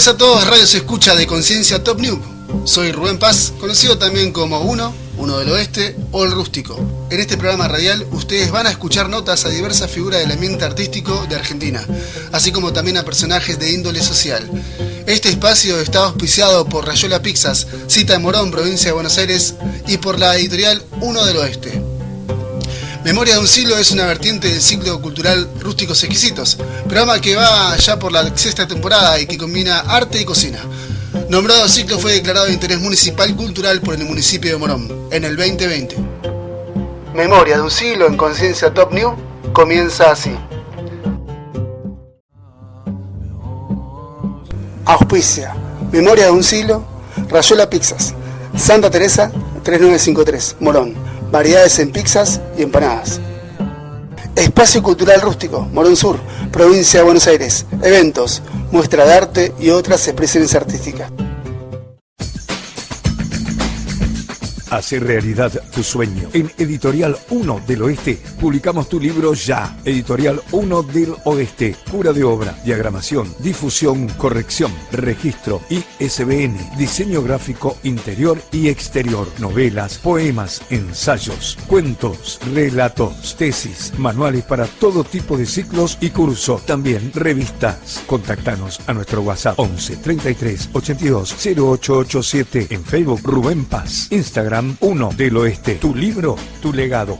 tardes a todos, Radio Se Escucha de Conciencia Top New. Soy Rubén Paz, conocido también como Uno del Oeste o El Rústico. En este programa radial ustedes van a escuchar notas a diversas figuras del ambiente artístico de Argentina, así como también a personajes de índole social. Este espacio está auspiciado por Rayuela Pizzas, Cita en Morón, provincia de Buenos Aires, y por la editorial Uno del Oeste. Memoria de un siglo es una vertiente del ciclo cultural Rústicos Exquisitos, programa que va ya por la 6ª temporada y que combina arte y cocina. Nombrado ciclo fue declarado de interés municipal cultural por el municipio de Morón en el 2020. Memoria de un siglo en Conciencia Top New comienza así. Auspicia Memoria de un siglo, Rayuela Pizzas, Santa Teresa 3953, Morón. Variedades en pizzas y empanadas. Espacio Cultural Rústico, Morón Sur, provincia de Buenos Aires. Eventos, muestra de arte y otras expresiones artísticas. Hacer realidad tu sueño. En Editorial Uno del Oeste publicamos tu libro ya. Editorial Uno del Oeste. Cura de obra, diagramación, difusión, corrección, registro, ISBN, diseño gráfico interior y exterior, novelas, poemas, ensayos, cuentos, relatos, tesis, manuales para todo tipo de ciclos y cursos. También revistas. Contactanos a nuestro WhatsApp 11 33 82 0887. En Facebook Rubén Paz. Instagram Uno del Oeste. Tu libro, tu legado.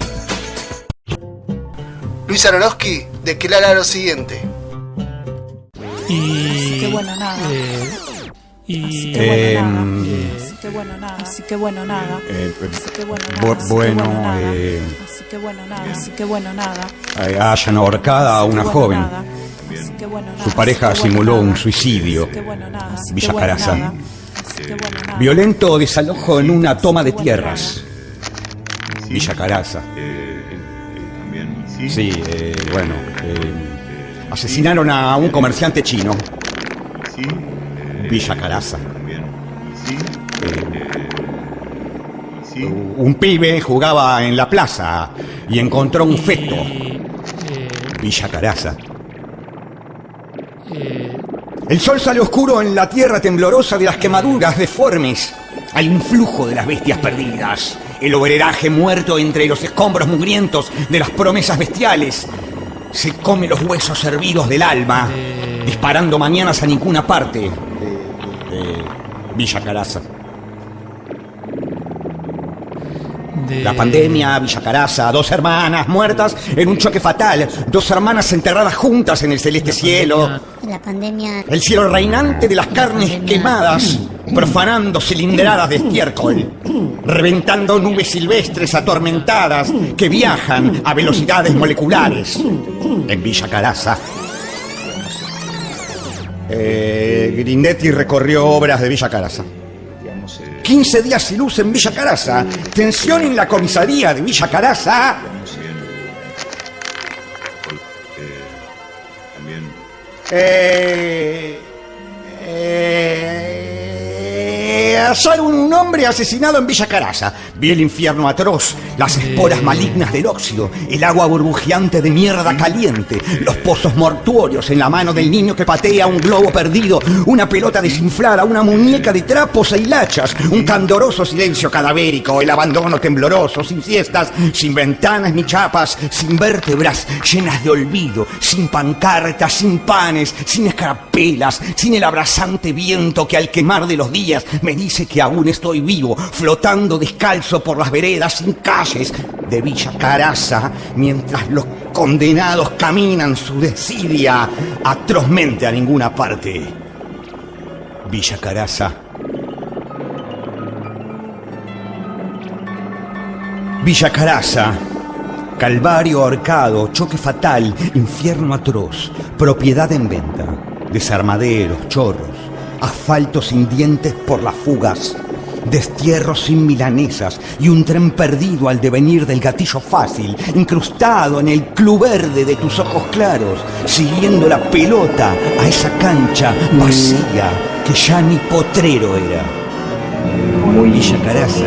Luis Aronofsky declara lo siguiente. Así que bueno, nada. Así que bueno, nada. Así que bueno, nada. Así que bueno, nada. Así que bueno, nada. Hayan ahorcado a una joven. Su pareja simuló un suicidio. Villa Caraza. Violento desalojo en una toma de tierras. Villa Caraza. Sí, asesinaron a un comerciante chino. Villa Caraza. Un pibe jugaba en la plaza y encontró un feto. Villa Caraza. El sol sale oscuro en la tierra temblorosa de las quemaduras deformes, al influjo de las bestias perdidas, el obreraje muerto entre los escombros mugrientos de las promesas bestiales. Se come los huesos hervidos del alma, disparando mañanas a ninguna parte. Villa Caraza. La pandemia, Villa Caraza, 2 hermanas muertas en un choque fatal, 2 hermanas enterradas juntas en el celeste cielo. La pandemia. El cielo reinante de las carnes quemadas, profanando cilindradas de estiércol, reventando nubes silvestres atormentadas que viajan a velocidades moleculares. En Villa Caraza. Grindetti recorrió obras de Villa Caraza. 15 días sin luz en Villa Caraza. Tensión en la comisaría de Villa Caraza. Hallar un hombre asesinado en Villa Caraza. Vi el infierno atroz, las esporas malignas del óxido, el agua burbujeante de mierda caliente, los pozos mortuorios en la mano del niño que patea un globo perdido, una pelota desinflada, una muñeca de trapos e hilachas, un candoroso silencio cadavérico, el abandono tembloroso, sin fiestas, sin ventanas ni chapas, sin vértebras, llenas de olvido, sin pancartas, sin panes, sin escarapelas, sin el abrasante viento que al quemar de los días me dice que aún estoy vivo, flotando descalzo por las veredas sin calles de Villa Caraza, mientras los condenados caminan su desidia atrozmente a ninguna parte. Villa Caraza. Villa Caraza. Calvario ahorcado, choque fatal, infierno atroz, propiedad en venta, desarmaderos, chorros, asfalto sin dientes por las fugas, destierros sin milanesas y un tren perdido al devenir del gatillo fácil, incrustado en el club verde de tus ojos claros, siguiendo la pelota a esa cancha vacía que ya ni potrero era. Villa Caraza.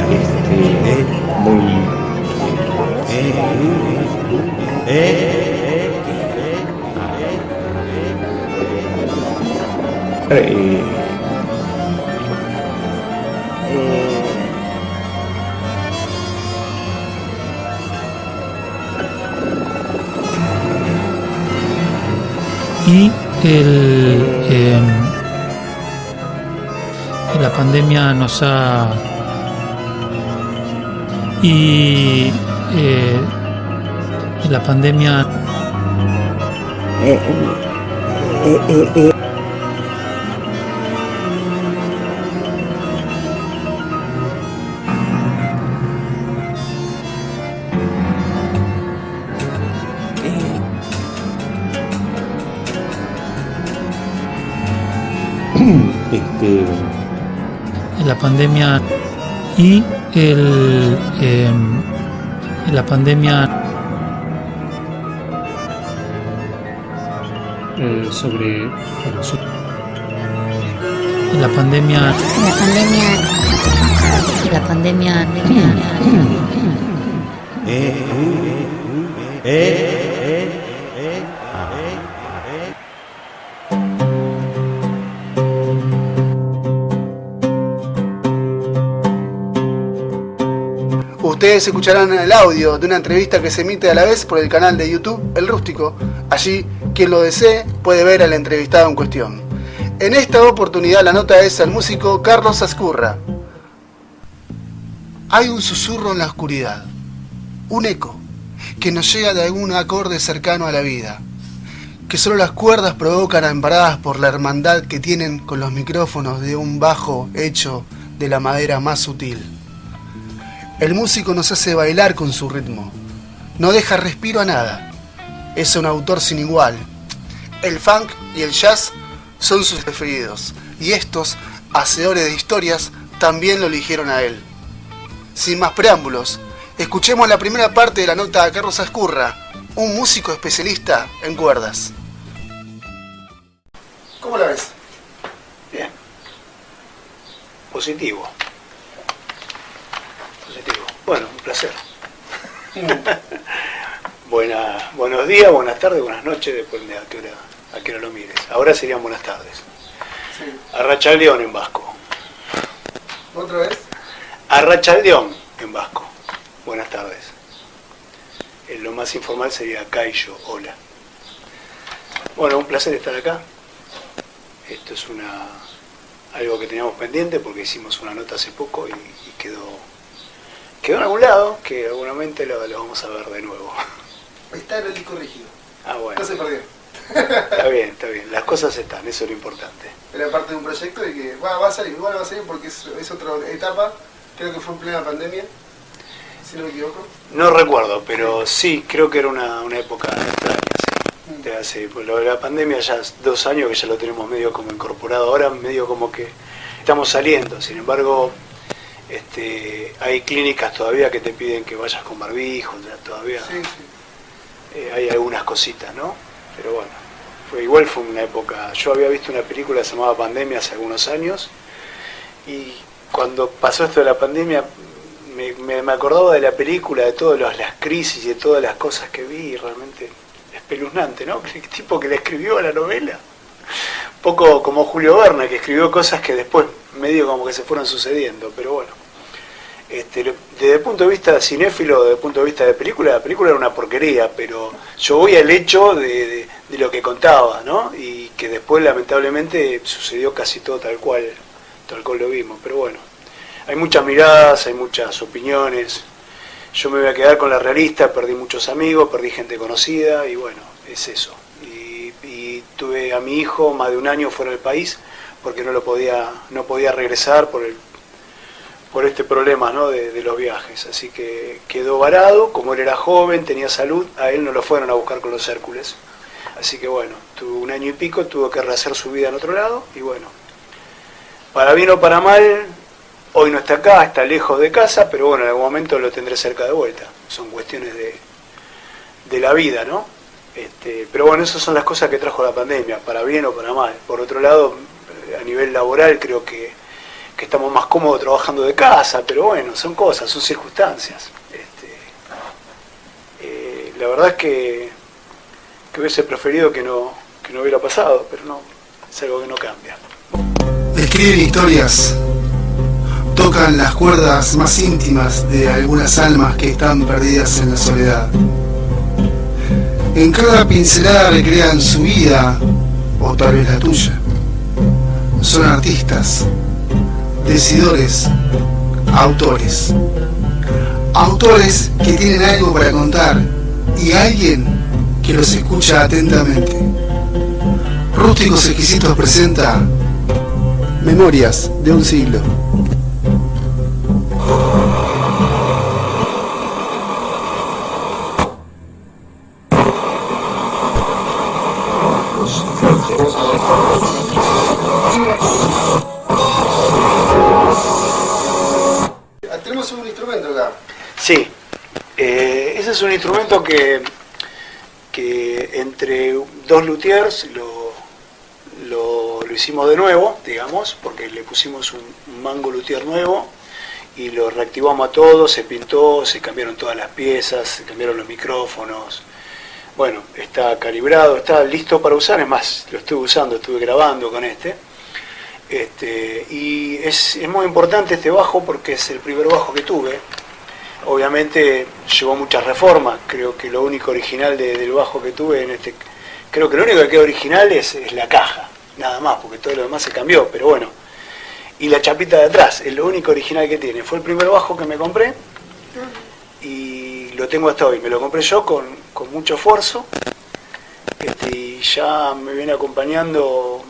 y la pandemia nos ha la pandemia la pandemia y la pandemia sobre la pandemia Ustedes escucharán el audio de una entrevista que se emite a la vez por el canal de YouTube El Rústico. Allí, quien lo desee puede ver al entrevistado en cuestión. En esta oportunidad la nota es al músico Carlos Ascurra. Hay un susurro en la oscuridad, un eco que nos llega de algún acorde cercano a la vida, que solo las cuerdas provocan amparadas por la hermandad que tienen con los micrófonos de un bajo hecho de la madera más sutil. El músico nos hace bailar con su ritmo, no deja respiro a nada, es un autor sin igual. El funk y el jazz son sus preferidos, y estos, hacedores de historias, también lo eligieron a él. Sin más preámbulos, escuchemos la primera parte de la nota a Carlos Ascurra, un músico especialista en cuerdas. ¿Cómo la ves? Bien. Positivo. Bueno, un placer. Buenos días, buenas tardes, buenas noches, depende de a qué hora lo mires. Ahora serían buenas tardes. Sí. Arrachaldeón en vasco. ¿Otra vez? Arrachaldeón en vasco. Buenas tardes. Lo más informal sería Caillo, hola. Bueno, un placer estar acá. Esto es algo que teníamos pendiente porque hicimos una nota hace poco y quedó en algún lado, que seguramente lo vamos a ver de nuevo. Está en el disco rígido. Ah, bueno. No se perdió. Está bien. Las cosas están, eso es lo importante. Era parte de un proyecto y que va a salir porque es otra etapa. Creo que fue en plena pandemia, si no me equivoco. No recuerdo, pero sí, creo que era una época extraña. Sí. Lo de la pandemia ya 2 años que ya lo tenemos medio como incorporado. Ahora medio como que estamos saliendo, sin embargo... hay clínicas todavía que te piden que vayas con barbijo, todavía sí. Hay algunas cositas, ¿no? Pero bueno, fue una época. Yo había visto una película que se llamaba Pandemia hace algunos años y cuando pasó esto de la pandemia me acordaba de la película, de todas las crisis y de todas las cosas que vi, y realmente espeluznante, ¿no? El tipo que le escribió a la novela, un poco como Julio Verne, que escribió cosas que después medio como que se fueron sucediendo, pero bueno. Desde el punto de vista cinéfilo, desde el punto de vista de película, la película era una porquería, pero yo voy al hecho de lo que contaba, ¿no? Y que después lamentablemente sucedió casi todo tal cual lo vimos, pero bueno. Hay muchas miradas, hay muchas opiniones. Yo me voy a quedar con la realista, perdí muchos amigos, perdí gente conocida y bueno, es eso. Y tuve a mi hijo más de 1 año fuera del país porque no podía regresar por este problema, ¿no? de los viajes. Así que quedó varado, como él era joven, tenía salud, a él no lo fueron a buscar con los Hércules. Así que bueno, tuvo 1 año y pico, tuvo que rehacer su vida en otro lado y bueno, para bien o para mal, hoy no está acá, está lejos de casa, pero bueno, en algún momento lo tendré cerca de vuelta. Son cuestiones de la vida, ¿no? Pero bueno, esas son las cosas que trajo la pandemia, para bien o para mal. Por otro lado, a nivel laboral creo que estamos más cómodos trabajando de casa, pero bueno, son cosas, son circunstancias. La verdad es que hubiese preferido que no hubiera pasado, pero no, es algo que no cambia. Escriben historias, tocan las cuerdas más íntimas de algunas almas que están perdidas en la soledad. En cada pincelada recrean su vida o tal vez la tuya. Son artistas, decidores, autores. Autores que tienen algo para contar y alguien que los escucha atentamente. Rústicos Exquisitos presenta Memorias de un siglo. Tenemos un instrumento acá. Sí, ese es un instrumento que entre dos luthiers lo hicimos de nuevo, digamos, porque le pusimos un mango luthier nuevo y lo reactivamos a todo, se pintó, se cambiaron todas las piezas, se cambiaron los micrófonos. Bueno, está calibrado, está listo para usar, es más, lo estuve usando, estuve grabando con y es muy importante este bajo porque es el primer bajo que tuve. Obviamente llevó muchas reformas, creo que lo único original del bajo que tuve creo que lo único que queda original es la caja, nada más, porque todo lo demás se cambió, pero bueno. Y la chapita de atrás, es lo único original que tiene. Fue el primer bajo que me compré y lo tengo hasta hoy. Me lo compré yo con mucho esfuerzo y ya me viene acompañando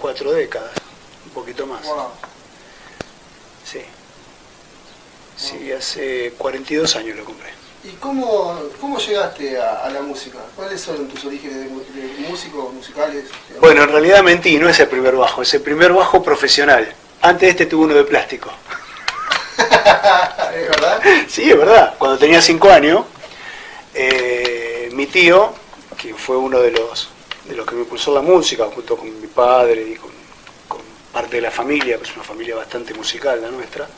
4 décadas, un poquito más. Wow. Sí. Sí, hace 42 años lo compré. ¿Y cómo llegaste a la música? ¿Cuáles son tus orígenes de músicos, musicales? Bueno, en realidad mentí, no es el primer bajo, es el primer bajo profesional. Antes tuve uno de plástico. ¿Es verdad? Sí, es verdad. Cuando tenía 5 años, mi tío, que fue uno de los que me impulsó la música, junto con mi padre y con parte de la familia, que es una familia bastante musical la nuestra,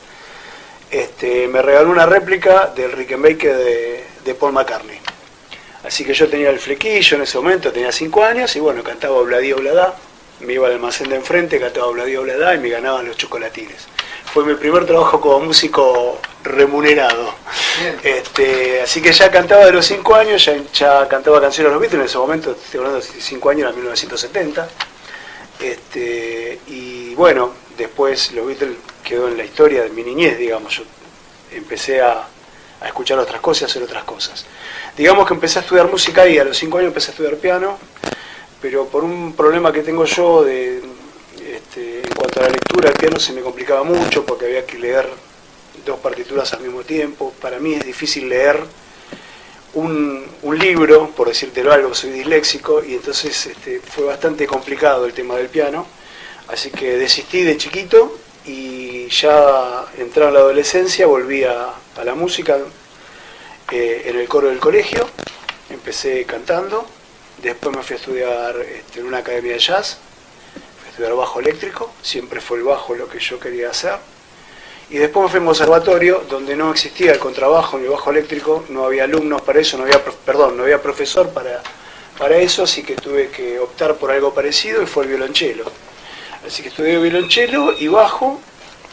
me regaló una réplica del Rickenbacker de Paul McCartney. Así que yo tenía el flequillo en ese momento, tenía 5 años y bueno, cantaba Obladí Obladá, me iba al almacén de enfrente, cantaba Obladí Obladá y me ganaban los chocolatines. Fue mi primer trabajo como músico remunerado. Así que ya cantaba de los 5 años, ya cantaba canciones de los Beatles, en ese momento, estoy hablando de 5 años, era 1970. Y bueno, después los Beatles quedó en la historia de mi niñez, digamos. Yo empecé a escuchar otras cosas y a hacer otras cosas. Digamos que empecé a estudiar música y a los 5 años empecé a estudiar piano, pero por un problema que tengo yo en cuanto a la lectura, el piano se me complicaba mucho porque había que leer 2 partituras al mismo tiempo. Para mí es difícil leer un libro, por decírtelo algo, soy disléxico, y entonces fue bastante complicado el tema del piano, así que desistí de chiquito y ya entrado en la adolescencia volví a la música en el coro del colegio, empecé cantando, después me fui a estudiar en una academia de jazz, fui a estudiar bajo eléctrico, siempre fue el bajo lo que yo quería hacer. Y después me fui a un conservatorio donde no existía el contrabajo ni el bajo eléctrico, no había alumnos para eso, no había profesor para eso, así que tuve que optar por algo parecido y fue el violonchelo. Así que estudié violonchelo y bajo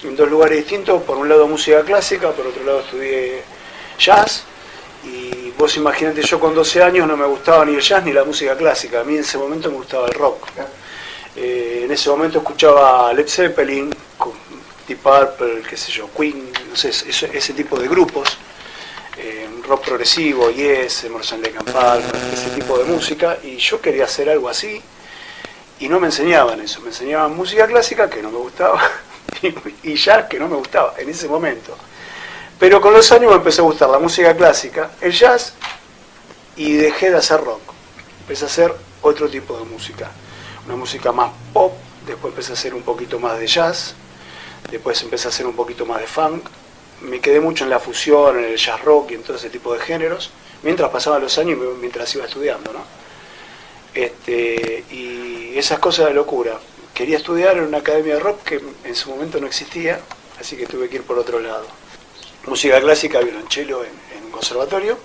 en 2 lugares distintos, por un lado música clásica, por otro lado estudié jazz, y vos imaginate, yo con 12 años no me gustaba ni el jazz ni la música clásica, a mí en ese momento me gustaba el rock. En ese momento escuchaba Led Zeppelin, Deep Purple, qué sé yo, Queen, no sé, ese tipo de grupos, rock progresivo, Yes, Emerson Lake and Palmer, ese tipo de música, y yo quería hacer algo así, y no me enseñaban eso, me enseñaban música clásica, que no me gustaba, y jazz, que no me gustaba en ese momento. Pero con los años me empezó a gustar la música clásica, el jazz, y dejé de hacer rock, empecé a hacer otro tipo de música, una música más pop, después empecé a hacer un poquito más de jazz, después empecé a hacer un poquito más de funk, me quedé mucho en la fusión, en el jazz rock y en todo ese tipo de géneros, mientras pasaban los años y mientras iba estudiando, ¿no? Y esas cosas de locura. Quería estudiar en una academia de rock que en su momento no existía, así que tuve que ir por otro lado. Música clásica, violonchelo en un conservatorio.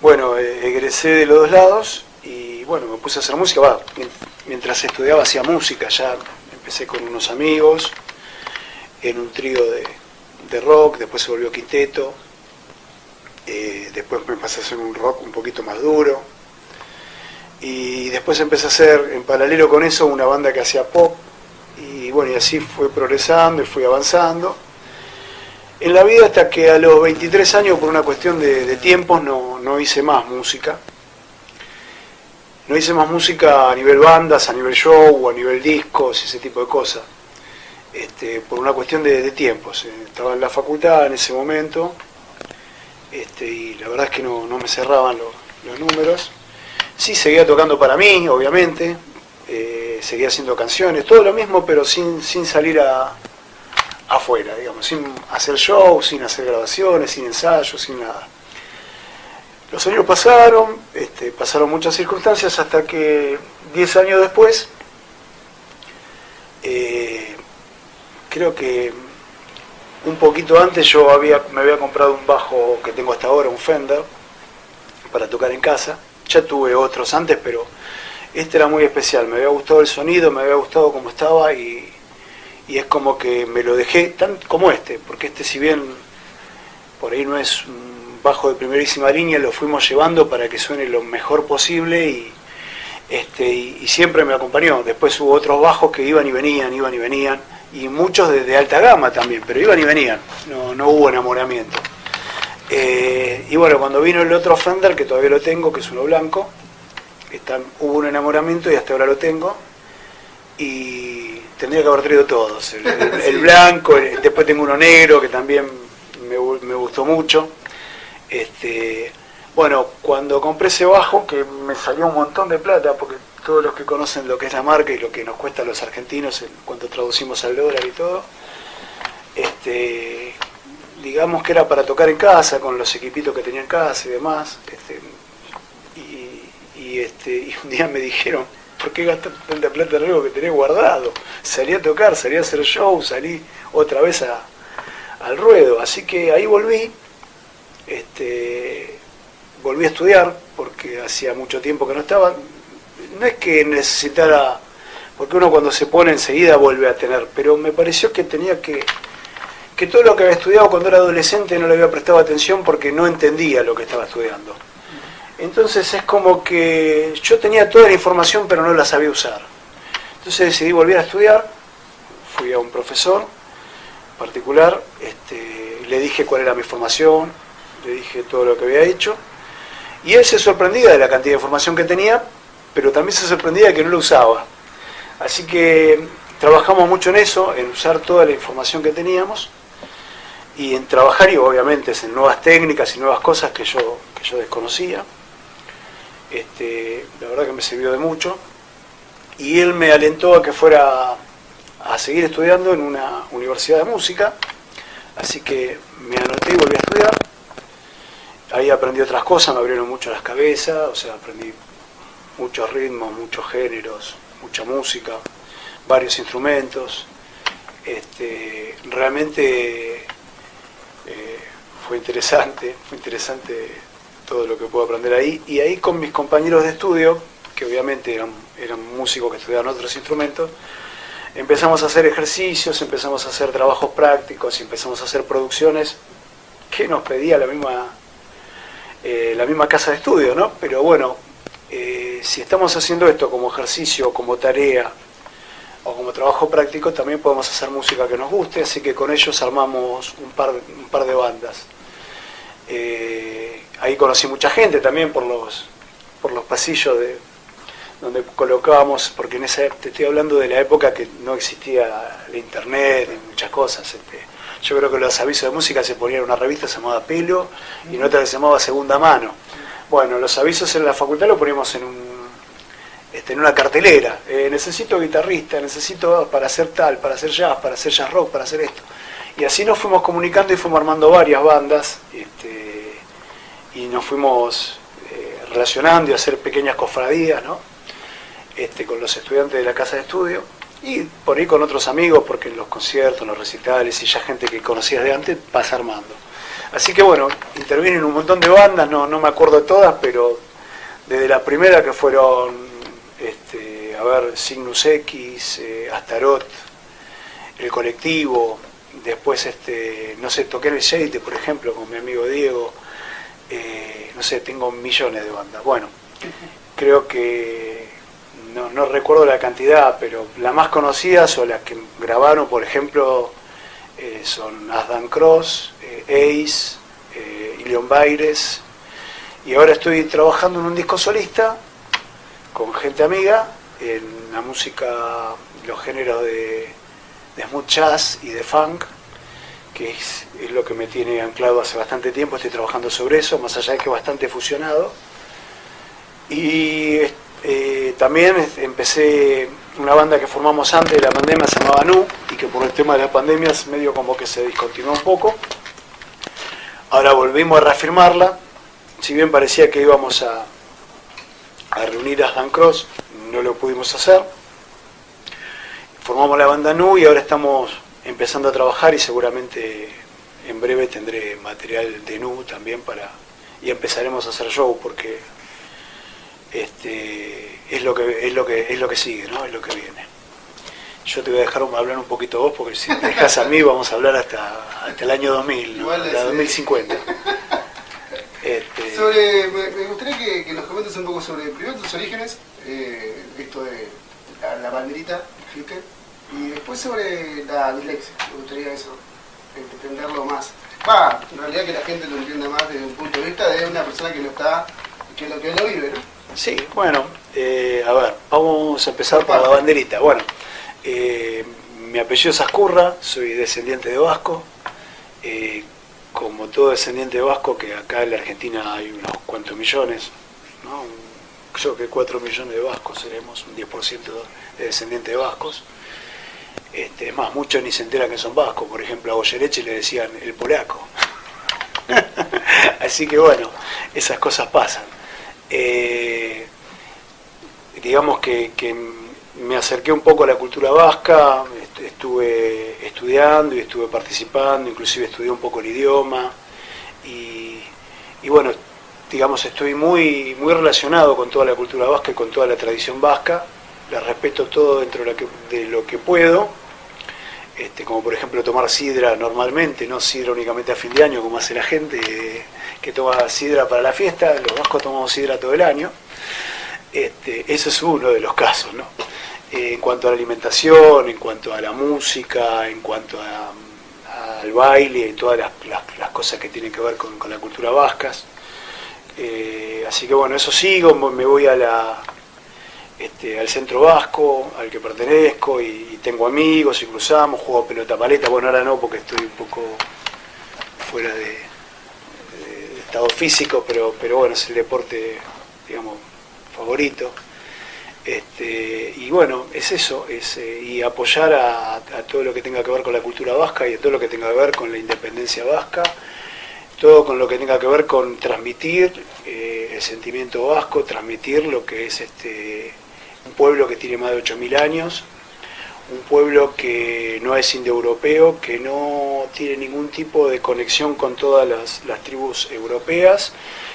Bueno, egresé de los 2 lados y bueno, me puse a hacer música. Mientras estudiaba hacía música, ya empecé con unos amigos en un trío de rock, después se volvió quinteto, después me pasé a hacer un rock un poquito más duro, Y después empecé a hacer, en paralelo con eso, una banda que hacía pop. Y bueno, y así fue progresando y fui avanzando en la vida, hasta que a los 23 años, por una cuestión de tiempos, no hice más música. No hice más música a nivel bandas, a nivel show, a nivel discos, ese tipo de cosas. Por una cuestión de tiempos. Estaba en la facultad en ese momento, y la verdad es que no me cerraban los números. Sí, seguía tocando para mí, obviamente, seguía haciendo canciones, todo lo mismo, pero sin salir afuera, digamos, sin hacer shows, sin hacer grabaciones, sin ensayos, sin nada. Los años pasaron, pasaron muchas circunstancias, hasta que 10 años después, creo que un poquito antes yo me había comprado un bajo que tengo hasta ahora, un Fender, para tocar en casa. Ya tuve otros antes, pero este era muy especial. Me había gustado el sonido, me había gustado cómo estaba, y es como que me lo dejé tan como porque si bien por ahí no es un bajo de primerísima línea, lo fuimos llevando para que suene lo mejor posible, y siempre me acompañó. Después hubo otros bajos que iban y venían, y muchos de alta gama también, pero iban y venían, no hubo enamoramiento. Y bueno, cuando vino el otro Fender, que todavía lo tengo, que es uno blanco, hubo un enamoramiento y hasta ahora lo tengo, y tendría que haber traído todos, el blanco, después tengo uno negro que también me gustó mucho. Bueno, cuando compré ese bajo, que me salió un montón de plata, porque todos los que conocen lo que es la marca y lo que nos cuesta a los argentinos cuando traducimos al dólar y todo, digamos que era para tocar en casa, con los equipitos que tenía en casa y demás, y un día me dijeron, ¿por qué gastas tanta plata en algo que tenés guardado? Salí a tocar, salí a hacer show, salí otra vez al ruedo. Así que ahí volví a estudiar, porque hacía mucho tiempo que no estaba. No es que necesitara, porque uno cuando se pone enseguida vuelve a tener, pero me pareció que tenía que todo lo que había estudiado cuando era adolescente no le había prestado atención, porque no entendía lo que estaba estudiando. Entonces es como que yo tenía toda la información, pero no la sabía usar. Entonces decidí volver a estudiar, fui a un profesor particular, le dije cuál era mi formación, le dije todo lo que había hecho, y él se sorprendía de la cantidad de información que tenía, pero también se sorprendía de que no lo usaba. Así que trabajamos mucho en eso, en usar toda la información que teníamos, y en trabajar, y obviamente en nuevas técnicas y nuevas cosas que yo desconocía. La verdad que me sirvió de mucho, y él me alentó a que fuera a seguir estudiando en una universidad de música, así que me anoté y volví a estudiar. Ahí aprendí otras cosas, me abrieron mucho las cabezas, o sea, aprendí muchos ritmos, muchos géneros, mucha música, varios instrumentos. Realmente fue interesante todo lo que puedo aprender ahí, y ahí con mis compañeros de estudio, que obviamente eran músicos que estudiaban otros instrumentos, empezamos a hacer ejercicios, empezamos a hacer trabajos prácticos y empezamos a hacer producciones que nos pedía la misma casa de estudio, ¿no? Pero bueno, si estamos haciendo esto como ejercicio, como tarea o como trabajo práctico, también podemos hacer música que nos guste, así que con ellos armamos un par de bandas. Ahí conocí mucha gente también por los pasillos donde colocábamos, porque te estoy hablando de la época que no existía el internet y muchas cosas. Yo creo que los avisos de música se ponían en una revista que se llamaba Pelo y en otra que se llamaba Segunda Mano. Bueno, los avisos en la facultad lo poníamos en una cartelera. Necesito guitarrista, necesito para hacer tal, para hacer jazz rock, para hacer esto. Y así nos fuimos comunicando y fuimos armando varias bandas, y nos fuimos relacionando y hacer pequeñas cofradías, ¿no? Con los estudiantes de la casa de estudio, y por ahí con otros amigos, porque en los conciertos, en los recitales y ya gente que conocías de antes, vas armando. Así que bueno, intervienen en un montón de bandas, no me acuerdo de todas, pero desde la primera que fueron, Cygnus X, Astaroth, El Colectivo, después, toqué en el Shade, por ejemplo, con mi amigo Diego, tengo millones de bandas. Bueno, creo que, no recuerdo la cantidad, pero las más conocidas o las que grabaron, por ejemplo, son As Dan Cross, Ace, Ilion Baires, y ahora estoy trabajando en un disco solista con gente amiga en la música, los géneros de smooth jazz y de funk, que es lo que me tiene anclado hace bastante tiempo. Estoy trabajando sobre eso, más allá de que es bastante fusionado. Y también empecé una banda que formamos antes de la pandemia, se llamaba Nu, y que por el tema de la pandemia medio como que se discontinuó un poco. Ahora volvimos a reafirmarla, si bien parecía que íbamos a reunir a Dan Cross, no lo pudimos hacer. Formamos la banda Nu y ahora estamos empezando a trabajar, y seguramente en breve tendré material de Nu también y empezaremos a hacer show, porque es lo que sigue, ¿no? Es lo que viene. Yo te voy a dejar hablar un poquito vos, porque si me dejas a mí vamos a hablar hasta el año 2000, ¿no? Hasta 2050. Me gustaría que nos comentes un poco sobre primero tus orígenes, esto de la banderita, ¿viste? Y después sobre la dislexia. Me gustaría eso, entenderlo más. En realidad que la gente lo entienda más desde un punto de vista de una persona que lo vive, ¿no? Sí, bueno, a ver, vamos a empezar por la banderita. Bueno, mi apellido es Ascurra, soy descendiente de vasco. Como todo descendiente de vasco, que acá en la Argentina hay unos cuantos millones, ¿no? Creo que 4 millones de vascos seremos, un 10% de descendientes de vascos. Es más, muchos ni se enteran que son vascos. Por ejemplo, a Goyereche le decían el polaco. Así que bueno, esas cosas pasan. Digamos que me acerqué un poco a la cultura vasca, estuve estudiando y estuve participando, inclusive estudié un poco el idioma, y bueno, digamos, estoy muy relacionado con toda la cultura vasca y con toda la tradición vasca. La respeto todo dentro de lo que puedo, como por ejemplo tomar sidra normalmente, no sidra únicamente a fin de año como hace la gente que toma sidra para la fiesta. Los vascos tomamos sidra todo el año. Ese es uno de los casos, ¿no? En cuanto a la alimentación, en cuanto a la música, en cuanto al baile y todas las cosas que tienen que ver con la cultura vasca. Así que bueno, eso sigo, me voy al centro vasco al que pertenezco, y tengo amigos y cruzamos, juego pelota paleta. Bueno, ahora no, porque estoy un poco fuera de estado físico, pero bueno, es el deporte, digamos, favorito. Y bueno, es eso, y apoyar a todo lo que tenga que ver con la cultura vasca y a todo lo que tenga que ver con la independencia vasca, todo con lo que tenga que ver con transmitir el sentimiento vasco, transmitir lo que es un pueblo que tiene más de 8.000 años, un pueblo que no es indoeuropeo, que no tiene ningún tipo de conexión con todas las tribus europeas,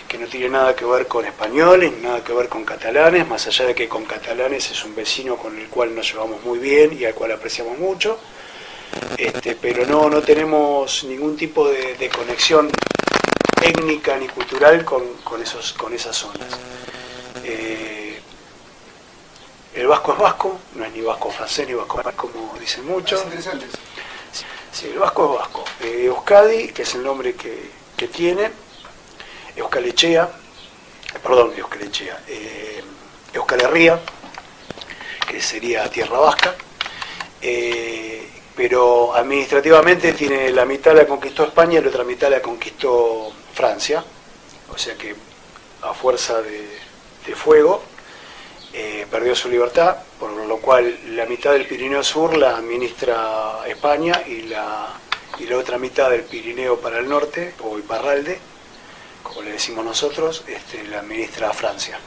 que no tiene nada que ver con españoles, nada que ver con catalanes, más allá de que con catalanes es un vecino con el cual nos llevamos muy bien y al cual apreciamos mucho, pero no tenemos ningún tipo de conexión étnica ni cultural con esas zonas. El vasco es vasco, no es ni vasco francés ni vasco como dicen muchos. Es interesante. Sí, el vasco es vasco. Euskadi, que es el nombre que tiene, Euskal Herria, Euskal Herria, que sería tierra vasca, pero administrativamente tiene la mitad la conquistó España y la otra mitad la conquistó Francia, o sea que a fuerza de fuego perdió su libertad, por lo cual la mitad del Pirineo Sur la administra España y la otra mitad del Pirineo para el norte, o Iparralde, como le decimos nosotros, la administra Francia.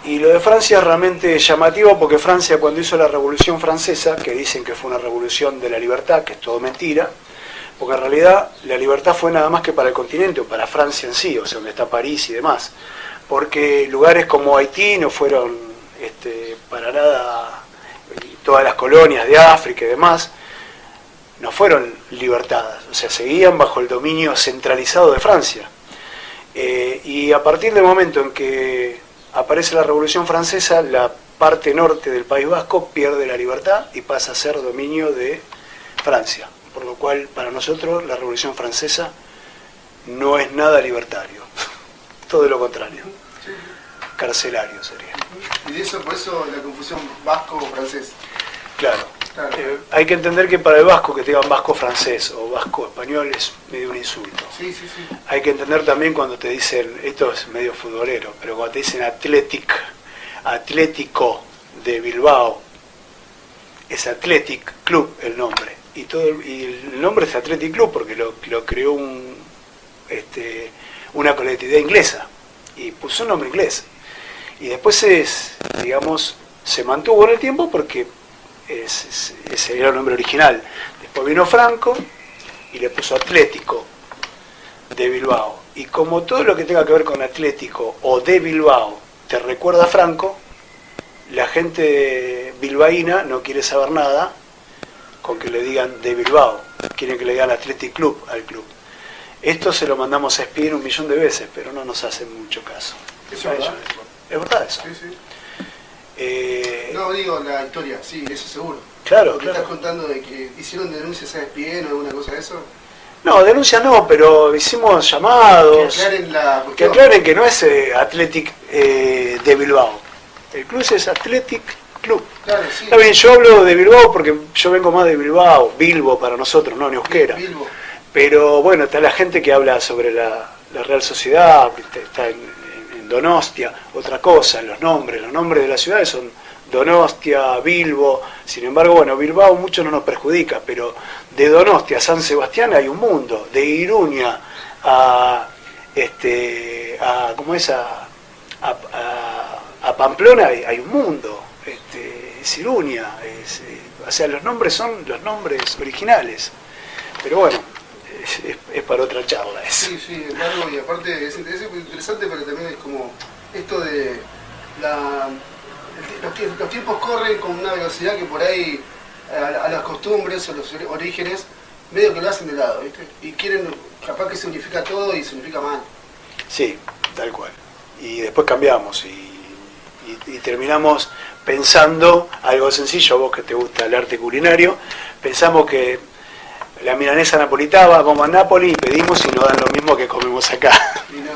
Y lo de Francia es realmente llamativo, porque Francia, cuando hizo la Revolución Francesa, que dicen que fue una revolución de la libertad, que es todo mentira, porque en realidad la libertad fue nada más que para el continente, o para Francia en sí, o sea, donde está París y demás, porque lugares como Haití no fueron para nada, todas las colonias de África y demás, no fueron libertadas, o sea, seguían bajo el dominio centralizado de Francia. Y a partir del momento en que aparece la Revolución Francesa, la parte norte del País Vasco pierde la libertad y pasa a ser dominio de Francia. Por lo cual, para nosotros, la Revolución Francesa no es nada libertario. Todo lo contrario. Carcelario sería. Y de eso, por eso la confusión vasco-francés. Claro. Hay que entender que para el vasco que te digan vasco francés o vasco español es medio un insulto. Sí. Hay que entender también cuando te dicen, esto es medio futbolero, pero cuando te dicen Atlético de Bilbao, es Athletic Club el nombre. Y el nombre es Athletic Club porque lo creó una colectividad inglesa y puso un nombre inglés. Y después se mantuvo en el tiempo porque ese era el nombre original. Después vino Franco y le puso Atlético de Bilbao. Y como todo lo que tenga que ver con Atlético o de Bilbao te recuerda a Franco, la gente bilbaína no quiere saber nada con que le digan de Bilbao, quieren que le digan Athletic Club al club. Esto se lo mandamos a expedir 1.000.000 de veces, pero no nos hacen mucho caso. ¿Eso es verdad? Es verdad eso. Sí. No, digo la historia, sí, eso seguro. Claro, claro. ¿Estás contando de que hicieron denuncias a ESPN o alguna cosa de eso? No, denuncias no, pero hicimos llamados. Que aclaren que no es Athletic de Bilbao. El club es Athletic Club. Claro, sí. Está bien, yo hablo de Bilbao porque yo vengo más de Bilbao, Bilbo para nosotros, no en euskera. Bilbo. Pero bueno, está la gente que habla sobre la Real Sociedad, está en Donostia, otra cosa, los nombres de las ciudades son Donostia, Bilbo. Sin embargo, bueno, Bilbao mucho no nos perjudica, pero de Donostia a San Sebastián hay un mundo, de Iruña a Pamplona hay un mundo, es Iruña, o sea, los nombres son los nombres originales, pero bueno, es para otra charla eso. Sí, claro, y aparte es interesante, pero también es como esto de los tiempos corren con una velocidad que por ahí a las costumbres o los orígenes medio que lo hacen de lado, ¿viste? Y quieren, capaz que se unifica todo y se unifica mal. Sí, tal cual. Y después cambiamos y terminamos pensando algo sencillo, vos que te gusta el arte culinario, pensamos que la milanesa napolitana, vamos a Nápoli y pedimos y nos dan lo mismo que comemos acá. Y no.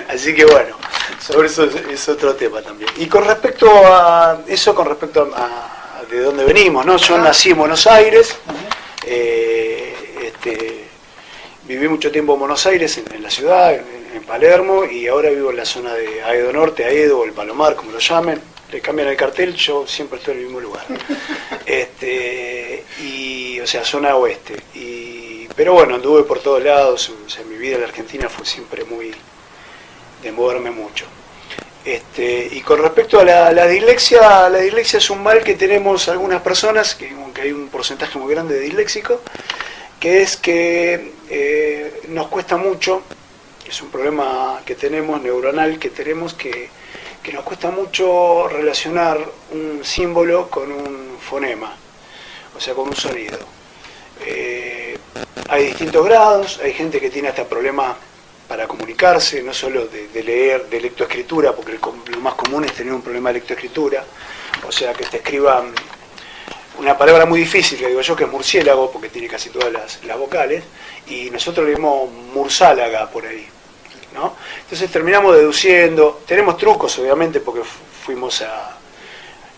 Así que bueno, sobre eso es otro tema también. Y con respecto a eso, a de dónde venimos, ¿no? Yo nací en Buenos Aires, viví mucho tiempo en Buenos Aires, en la ciudad, en Palermo, y ahora vivo en la zona de Aedo Norte, Aedo o el Palomar, como lo llamen. Le cambian el cartel, yo siempre estoy en el mismo lugar. O sea, zona oeste. Pero bueno, anduve por todos lados, o sea, mi vida en la Argentina fue siempre muy de moverme mucho. Y con respecto a la dislexia es un mal que tenemos algunas personas, que hay un porcentaje muy grande de disléxicos, que es que nos cuesta mucho, es un problema que tenemos, neuronal, que tenemos que nos cuesta mucho relacionar un símbolo con un fonema, o sea, con un sonido. Hay distintos grados, hay gente que tiene hasta problemas para comunicarse, no solo de leer, de lectoescritura, porque lo más común es tener un problema de lectoescritura, o sea, que te escriban una palabra muy difícil, que digo yo, que es murciélago, porque tiene casi todas las vocales, y nosotros leemos murzálaga por ahí, ¿no? Entonces terminamos deduciendo, tenemos trucos obviamente, porque fuimos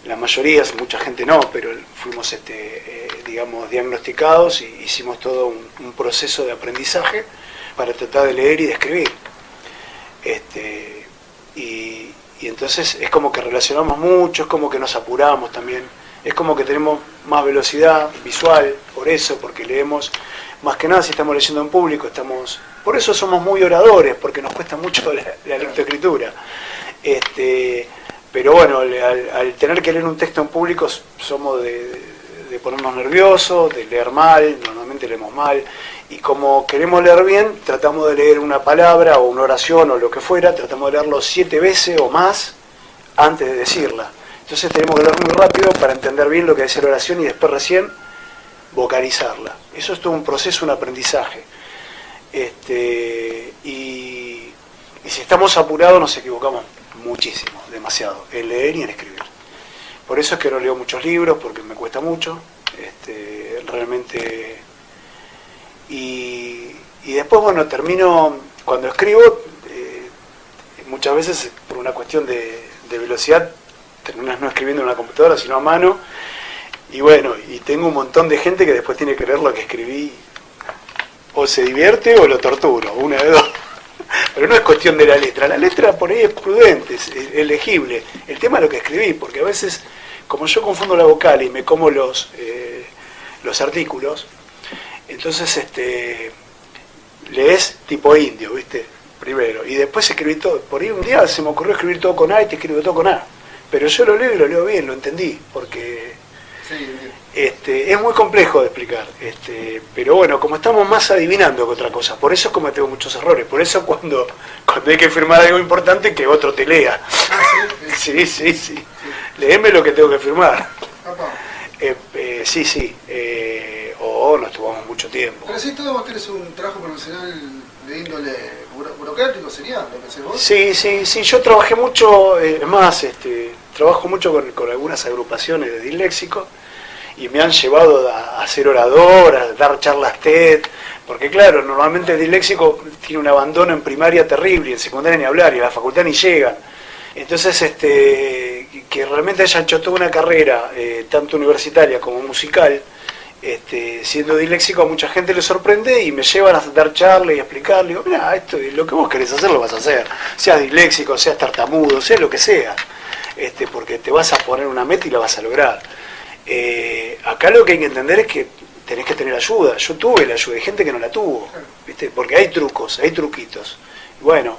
la mayoría, mucha gente no, pero fuimos diagnosticados y hicimos todo un proceso de aprendizaje para tratar de leer y de escribir. Y entonces es como que relacionamos mucho, es como que nos apuramos también, es como que tenemos más velocidad visual, porque leemos, más que nada si estamos leyendo en público, por eso somos muy oradores, porque nos cuesta mucho la lectoescritura. Pero bueno, al tener que leer un texto en público somos de ponernos nerviosos, de leer mal, normalmente leemos mal, y como queremos leer bien, tratamos de leer una palabra o una oración o lo que fuera, tratamos de leerlo 7 veces o más antes de decirla. Entonces tenemos que leer muy rápido para entender bien lo que dice la oración y después recién vocalizarla. Eso es todo un proceso, un aprendizaje. Y si estamos apurados nos equivocamos muchísimo, demasiado, en leer y en escribir. Por eso es que no leo muchos libros, porque me cuesta mucho, realmente. Y después, bueno, termino, cuando escribo, muchas veces por una cuestión de velocidad, terminas no escribiendo en una computadora, sino a mano. Y bueno, y tengo un montón de gente que después tiene que leer lo que escribí, o se divierte o lo torturo, una de dos. Pero no es cuestión de la letra por ahí es prudente, es legible. El tema es lo que escribí, porque a veces, como yo confundo la vocal y me como los artículos, entonces lees tipo indio, ¿viste? Primero, y después escribí todo. Por ahí un día se me ocurrió escribir todo con A y te escribo todo con A. Pero yo lo leo y lo leo bien, lo entendí, porque es muy complejo de explicar. Pero bueno, como estamos más adivinando que otra cosa, por eso cometemos muchos errores. Por eso cuando hay que firmar algo importante, que otro te lea. Sí. Léeme lo que tengo que firmar. O nos tomamos mucho tiempo. Pero si todo vos querés un trabajo profesional de índole burocrático, ¿sería lo que hacés vos? Sí, yo trabajé mucho, trabajo mucho con algunas agrupaciones de disléxicos y me han llevado a ser orador, a dar charlas TED, porque claro, normalmente el disléxico tiene un abandono en primaria terrible, y en secundaria ni hablar, y a la facultad ni llegan. Entonces, que realmente hayan hecho toda una carrera, tanto universitaria como musical, siendo disléxico, a mucha gente le sorprende y me llevan a dar charlas y a explicarle, digo, mira, esto lo que vos querés hacer lo vas a hacer, seas disléxico, seas tartamudo, sea lo que sea, porque te vas a poner una meta y la vas a lograr. Acá lo que hay que entender es que tenés que tener ayuda. Yo tuve la ayuda, hay gente que no la tuvo, ¿viste? Porque hay trucos, hay truquitos. Y bueno,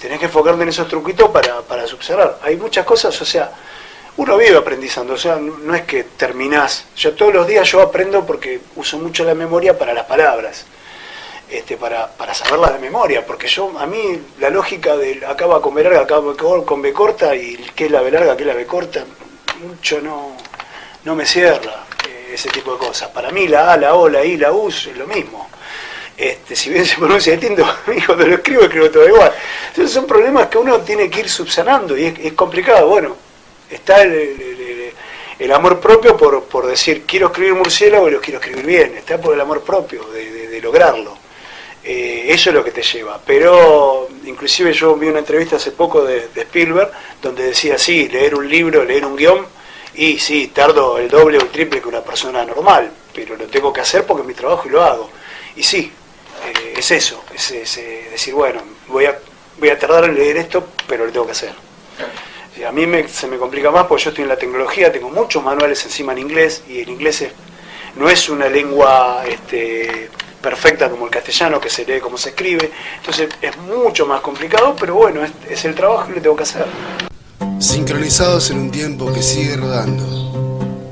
tenés que enfocarte en esos truquitos para subsanar. Hay muchas cosas, o sea, uno vive aprendizando, o sea, no es que terminás. Yo todos los días yo aprendo porque uso mucho la memoria para las palabras, para saberlas de memoria, porque a mí la lógica de acá va con B larga, acá va con B corta, y qué es la B larga, qué es la B corta, mucho no me cierra ese tipo de cosas. Para mí la A, la O, la I, la U es lo mismo. Si bien se pronuncia distinto, cuando lo escribo todo igual. Entonces son problemas que uno tiene que ir subsanando y es complicado. Bueno, está el amor propio por decir, quiero escribir murciélago y lo quiero escribir bien. Está por el amor propio de lograrlo. Eso es lo que te lleva. Pero inclusive yo vi una entrevista hace poco de Spielberg donde decía, sí, leer un libro, leer un guión, y sí, tardo el doble o el triple que una persona normal, pero lo tengo que hacer porque es mi trabajo y lo hago. Y sí, es eso, es decir, bueno, voy a tardar en leer esto, pero lo tengo que hacer. A mí se me complica más porque yo estoy en la tecnología, tengo muchos manuales encima en inglés, y el inglés no es una lengua perfecta como el castellano, que se lee como se escribe, entonces es mucho más complicado, pero bueno, es el trabajo y lo tengo que hacer. Sincronizados en un tiempo que sigue rodando.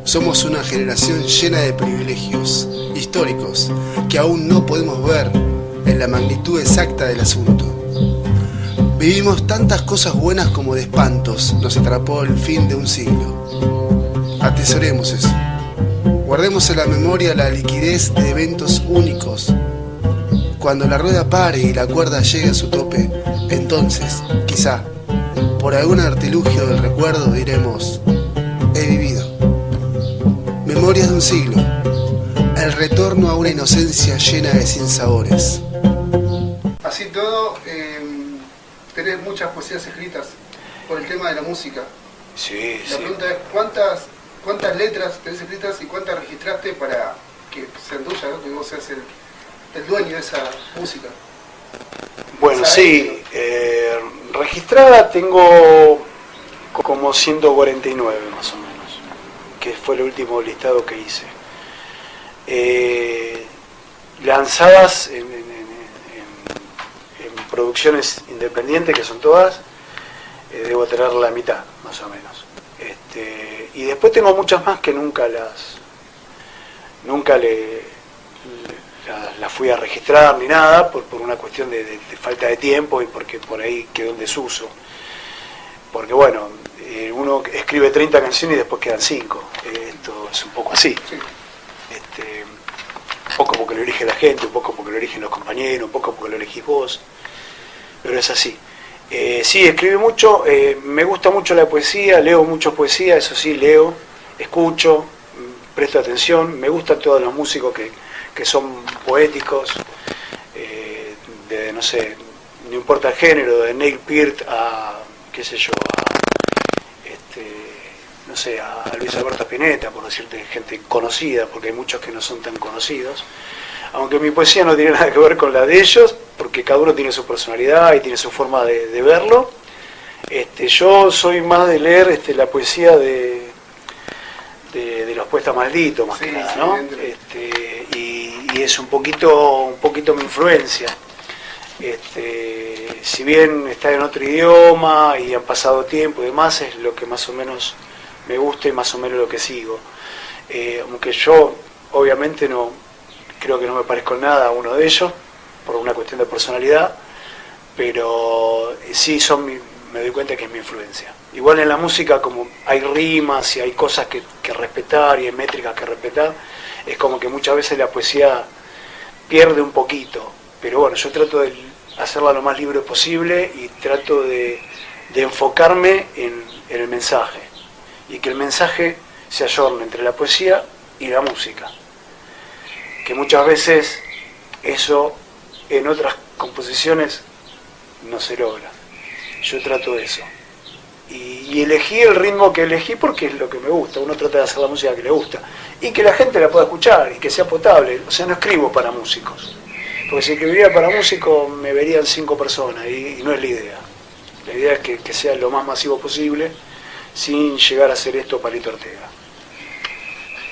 Somos una generación llena de privilegios históricos que aún no podemos ver en la magnitud exacta del asunto. Vivimos tantas cosas buenas como de espantos nos atrapó el fin de un siglo. Atesoremos eso. Guardemos en la memoria la liquidez de eventos únicos. Cuando la rueda pare y la cuerda llegue a su tope, entonces, quizá, por algún artilugio del recuerdo diremos, he vivido. Memorias de un siglo, el retorno a una inocencia llena de sinsabores. Así todo, tenés muchas poesías escritas por el tema de la música. Sí, La pregunta es, ¿cuántas letras tenés escritas y cuántas registraste para que sean tuyas, ¿no? Que vos seas el dueño de esa música? Bueno, sí, registrada tengo como 149 más o menos, que fue el último listado que hice. Lanzadas en producciones independientes, que son todas, debo tener la mitad más o menos. Y después tengo muchas más que nunca las fui a registrar ni nada, por una cuestión de falta de tiempo y porque por ahí quedó en desuso. Porque bueno, uno escribe 30 canciones y después quedan 5. Esto es un poco así. Un poco porque lo elige la gente, un poco porque lo eligen los compañeros, un poco porque lo elegís vos. Pero es así. Sí, escribí mucho, me gusta mucho la poesía, leo mucho poesía, eso sí, leo, escucho, presto atención, me gustan todos los músicos que son poéticos, no sé, no importa el género, de Neil Peart a, qué sé yo, no sé, a Luis Alberto Spinetta, por decirte, gente conocida, porque hay muchos que no son tan conocidos, aunque mi poesía no tiene nada que ver con la de ellos, porque cada uno tiene su personalidad y tiene su forma de verlo. Yo soy más de leer la poesía de los poetas malditos, más que nada, ¿no? Y es un poquito mi influencia. Si bien está en otro idioma y han pasado tiempo y demás, es lo que más o menos me gusta y más o menos lo que sigo. Aunque yo, obviamente, creo que no me parezco en nada a uno de ellos, por una cuestión de personalidad, pero sí me doy cuenta que es mi influencia. Igual en la música, como hay rimas y hay cosas que respetar y hay métricas que respetar, es como que muchas veces la poesía pierde un poquito, pero bueno, yo trato de hacerla lo más libre posible y trato de enfocarme en el mensaje, y que el mensaje se ayorne entre la poesía y la música, que muchas veces eso en otras composiciones no se logra. Yo trato eso. Y elegí el ritmo que elegí porque es lo que me gusta. Uno trata de hacer la música que le gusta. Y que la gente la pueda escuchar y que sea potable. O sea, no escribo para músicos. Porque si escribiría para músicos me verían 5 personas y no es la idea. La idea es que sea lo más masivo posible sin llegar a hacer esto Palito Ortega.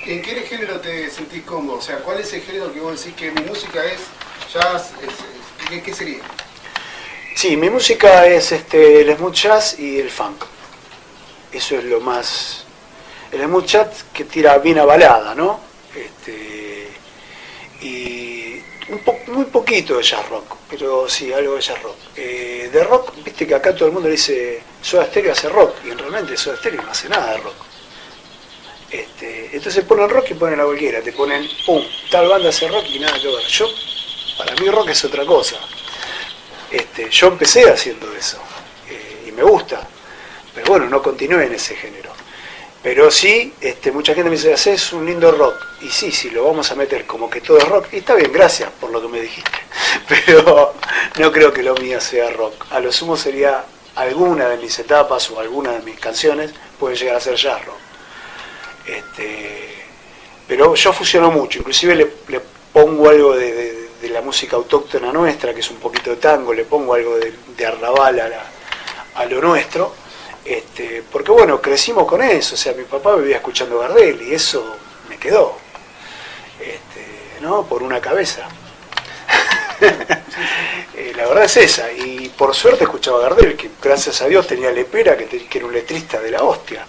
¿En qué género te sentís cómodo? O sea, ¿cuál es el género que vos decís que mi música es jazz? ¿Qué sería? Sí, mi música es el smooth jazz y el funk. Eso es lo más... El smooth jazz que tira bien a balada, ¿no? Y muy poquito de jazz rock, pero sí, algo de jazz rock. De rock, viste que acá todo el mundo le dice Soda Stereo hace rock, y realmente Soda Stereo no hace nada de rock. Entonces ponen rock y ponen la cualquiera, te ponen, pum, tal banda hace rock y nada que ver. Para mí rock es otra cosa. Yo empecé haciendo eso, y me gusta, pero bueno, no continué en ese género. Pero sí, mucha gente me dice, haces un lindo rock, y sí, lo vamos a meter como que todo es rock, y está bien, gracias por lo que me dijiste, pero no creo que lo mío sea rock. A lo sumo sería alguna de mis etapas o alguna de mis canciones pueden llegar a ser jazz rock. Pero yo fusiono mucho, inclusive le pongo algo de la música autóctona nuestra, que es un poquito de tango, le pongo algo de arrabal a lo nuestro, porque bueno, crecimos con eso, o sea, mi papá vivía escuchando Gardel y eso me quedó, ¿no? Por una cabeza. La verdad es esa, y por suerte escuchaba Gardel, que gracias a Dios tenía Lepera, que era un letrista de la hostia,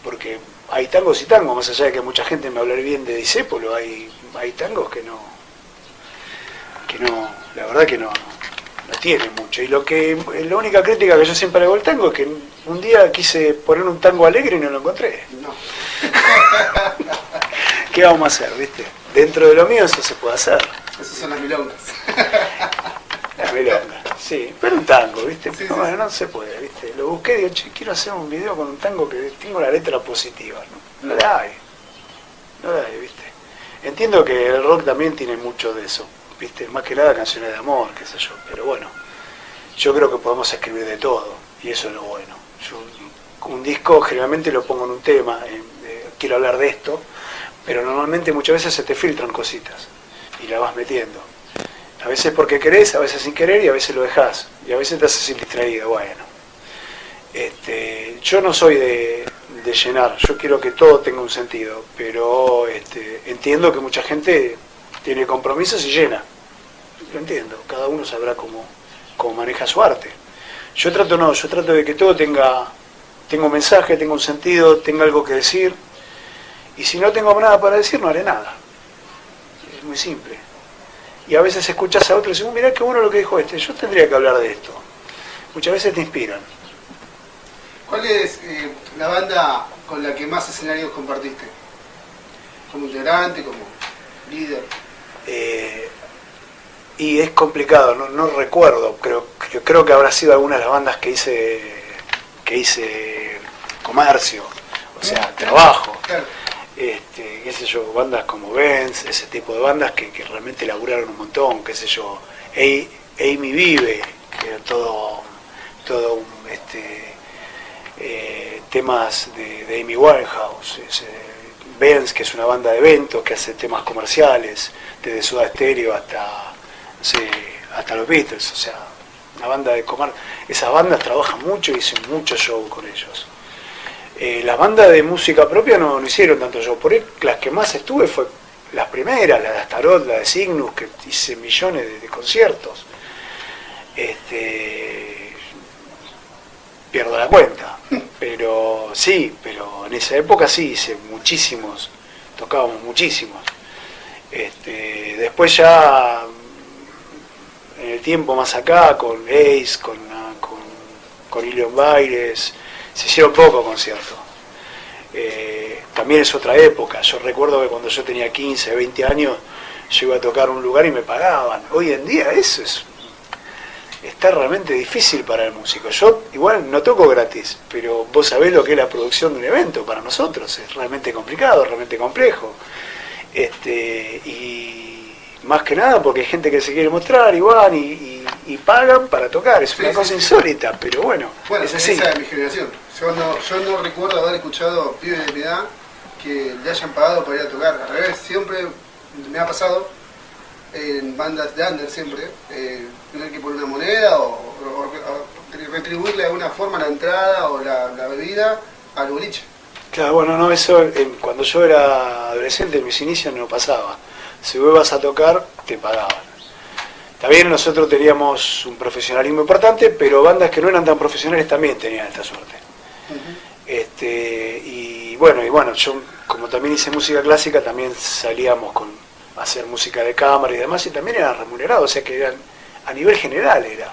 porque hay tangos y tangos, más allá de que mucha gente me habla bien de Discépolo, hay tangos que no, la verdad que no tiene mucho. Y la única crítica que yo siempre hago al tango es que un día quise poner un tango alegre y no lo encontré. No. ¿Qué vamos a hacer, viste? Dentro de lo mío eso se puede hacer. Esas son las milongas. Las milongas, sí, pero un tango, viste. Sí, bueno, no se puede, viste. Lo busqué y digo, che, quiero hacer un video con un tango que tengo la letra positiva, ¿no? No la hay, viste. Entiendo que el rock también tiene mucho de eso, viste, más que nada canciones de amor, qué sé yo, pero bueno, yo creo que podemos escribir de todo, y eso es lo bueno. Yo un disco generalmente lo pongo en un tema, quiero hablar de esto, pero normalmente muchas veces se te filtran cositas, y la vas metiendo. A veces porque querés, a veces sin querer, y a veces lo dejás, y a veces te haces distraído, bueno. Yo no soy de llenar, yo quiero que todo tenga un sentido, pero entiendo que mucha gente tiene compromisos y llena. Lo entiendo, cada uno sabrá cómo maneja su arte. Yo trato de que todo tenga un mensaje, tenga un sentido, tenga algo que decir, y si no tengo nada para decir, no haré nada. Es muy simple. Y a veces escuchas a otro y dices, mirá qué bueno lo que dijo yo tendría que hablar de esto. Muchas veces te inspiran. ¿Cuál es la banda con la que más escenarios compartiste? ¿Como integrante, como líder? Y es complicado, no recuerdo, creo que creo que habrá sido alguna de las bandas que hice comercio, o sea, trabajo. Qué sé yo, bandas como Benz, ese tipo de bandas que realmente laburaron un montón, qué sé yo, Amy Vive, que era todo temas de Amy Winehouse, Benz, que es una banda de eventos que hace temas comerciales, desde Soda Stereo hasta los Beatles, o sea, una banda de comer. Esas bandas trabajan mucho y hicieron mucho show con ellos. Las bandas de música propia no hicieron tanto show, por ahí las que más estuve fue las primeras, la de Astaroth, la de Cygnus, que hice millones de conciertos. Pierdo la cuenta, pero en esa época sí hice muchísimos, tocábamos muchísimos. Después ya en el tiempo más acá, con Ace, con Ilion Baires, se hicieron pocos conciertos. También es otra época. Yo recuerdo que cuando yo tenía 15, 20 años, yo iba a tocar un lugar y me pagaban. Hoy en día eso está realmente difícil para el músico. Yo igual no toco gratis, pero vos sabés lo que es la producción de un evento para nosotros. Es realmente complicado, realmente complejo. Y más que nada porque hay gente que se quiere mostrar y van y pagan para tocar. Es una cosa insólita, pero bueno, es así. Esa es mi generación. Yo no recuerdo haber escuchado pibes de mi edad que le hayan pagado para ir a tocar. Al revés, siempre me ha pasado en bandas de under siempre, tener que poner una moneda o retribuirle de alguna forma la entrada o la bebida al boliche. Claro, bueno, no, eso cuando yo era adolescente, en mis inicios no pasaba. Si vos ibas a tocar, te pagaban. También nosotros teníamos un profesionalismo importante, pero bandas que no eran tan profesionales también tenían esta suerte. Y bueno, yo como también hice música clásica, también salíamos a hacer música de cámara y demás, y también eran remunerados, o sea que eran, a nivel general era.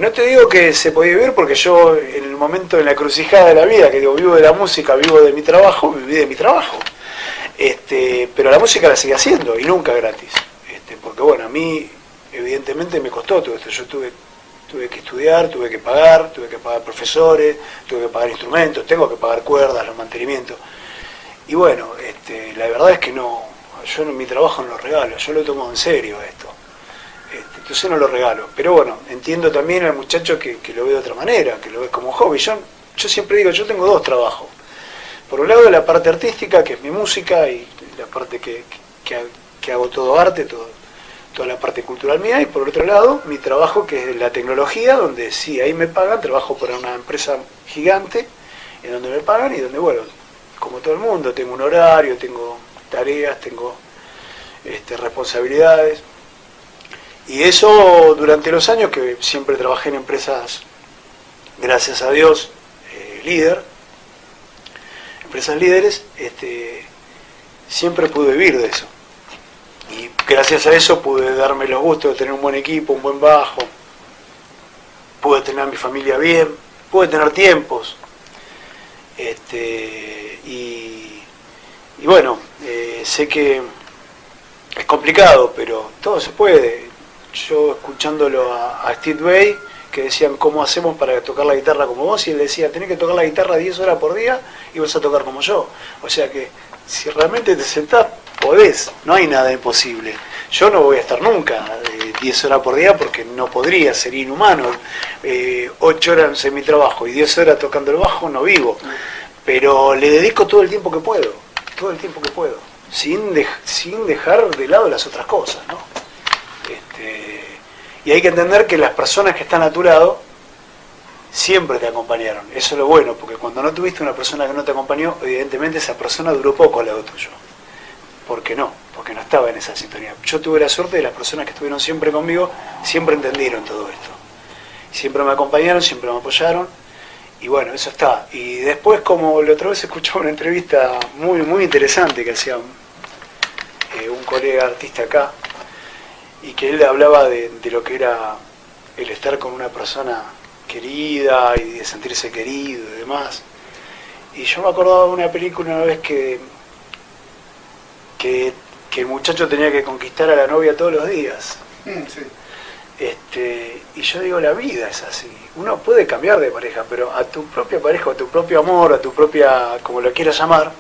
No te digo que se podía vivir porque yo en el momento, en la encrucijada de la vida, que digo, vivo de la música, vivo de mi trabajo, viví de mi trabajo. Pero la música la seguí haciendo y nunca gratis. Porque bueno, a mí evidentemente me costó todo esto. Yo tuve que estudiar, tuve que pagar profesores, tuve que pagar instrumentos, tengo que pagar cuerdas, los mantenimientos. Y bueno, la verdad es que yo mi trabajo no lo regalo, yo lo tomo en serio esto. Entonces no lo regalo. Pero bueno, entiendo también al muchacho que lo ve de otra manera, que lo ve como hobby. Yo siempre digo, yo tengo dos trabajos. Por un lado la parte artística, que es mi música, y la parte que hago todo arte, toda la parte cultural mía, y por otro lado mi trabajo, que es la tecnología, donde sí, ahí me pagan, trabajo para una empresa gigante, en donde me pagan y donde, bueno, como todo el mundo, tengo un horario, tengo tareas, tengo responsabilidades. Y eso durante los años que siempre trabajé en empresas, gracias a Dios, empresas líderes, siempre pude vivir de eso. Y gracias a eso pude darme los gustos de tener un buen equipo, un buen bajo, pude tener a mi familia bien, pude tener tiempos. Y bueno, sé que es complicado, pero todo se puede. Yo escuchándolo a Steve Vai, que decían cómo hacemos para tocar la guitarra como vos, y él decía, tenés que tocar la guitarra 10 horas por día y vas a tocar como yo. O sea que si realmente te sentás, podés, no hay nada imposible. Yo no voy a estar nunca 10 horas por día porque no podría, sería inhumano. 8 horas en mi trabajo y 10 horas tocando el bajo, no vivo. Pero le dedico todo el tiempo que puedo, sin dejar de lado las otras cosas, ¿no? Y hay que entender que las personas que están a tu lado siempre te acompañaron. Eso es lo bueno, porque cuando no tuviste una persona que no te acompañó, evidentemente esa persona duró poco al lado tuyo. Porque no estaba en esa sintonía. Yo tuve la suerte de las personas que estuvieron siempre conmigo, siempre entendieron todo esto. Siempre me acompañaron, siempre me apoyaron. Y bueno, eso está. Y después, como la otra vez escuché una entrevista muy, muy interesante que hacía un colega artista acá, y que él hablaba de lo que era el estar con una persona querida y de sentirse querido y demás. Y yo me acordaba de una película una vez que el muchacho tenía que conquistar a la novia todos los días. Sí. Y yo digo, la vida es así. Uno puede cambiar de pareja, pero a tu propia pareja, a tu propio amor, a tu propia, como lo quieras llamar,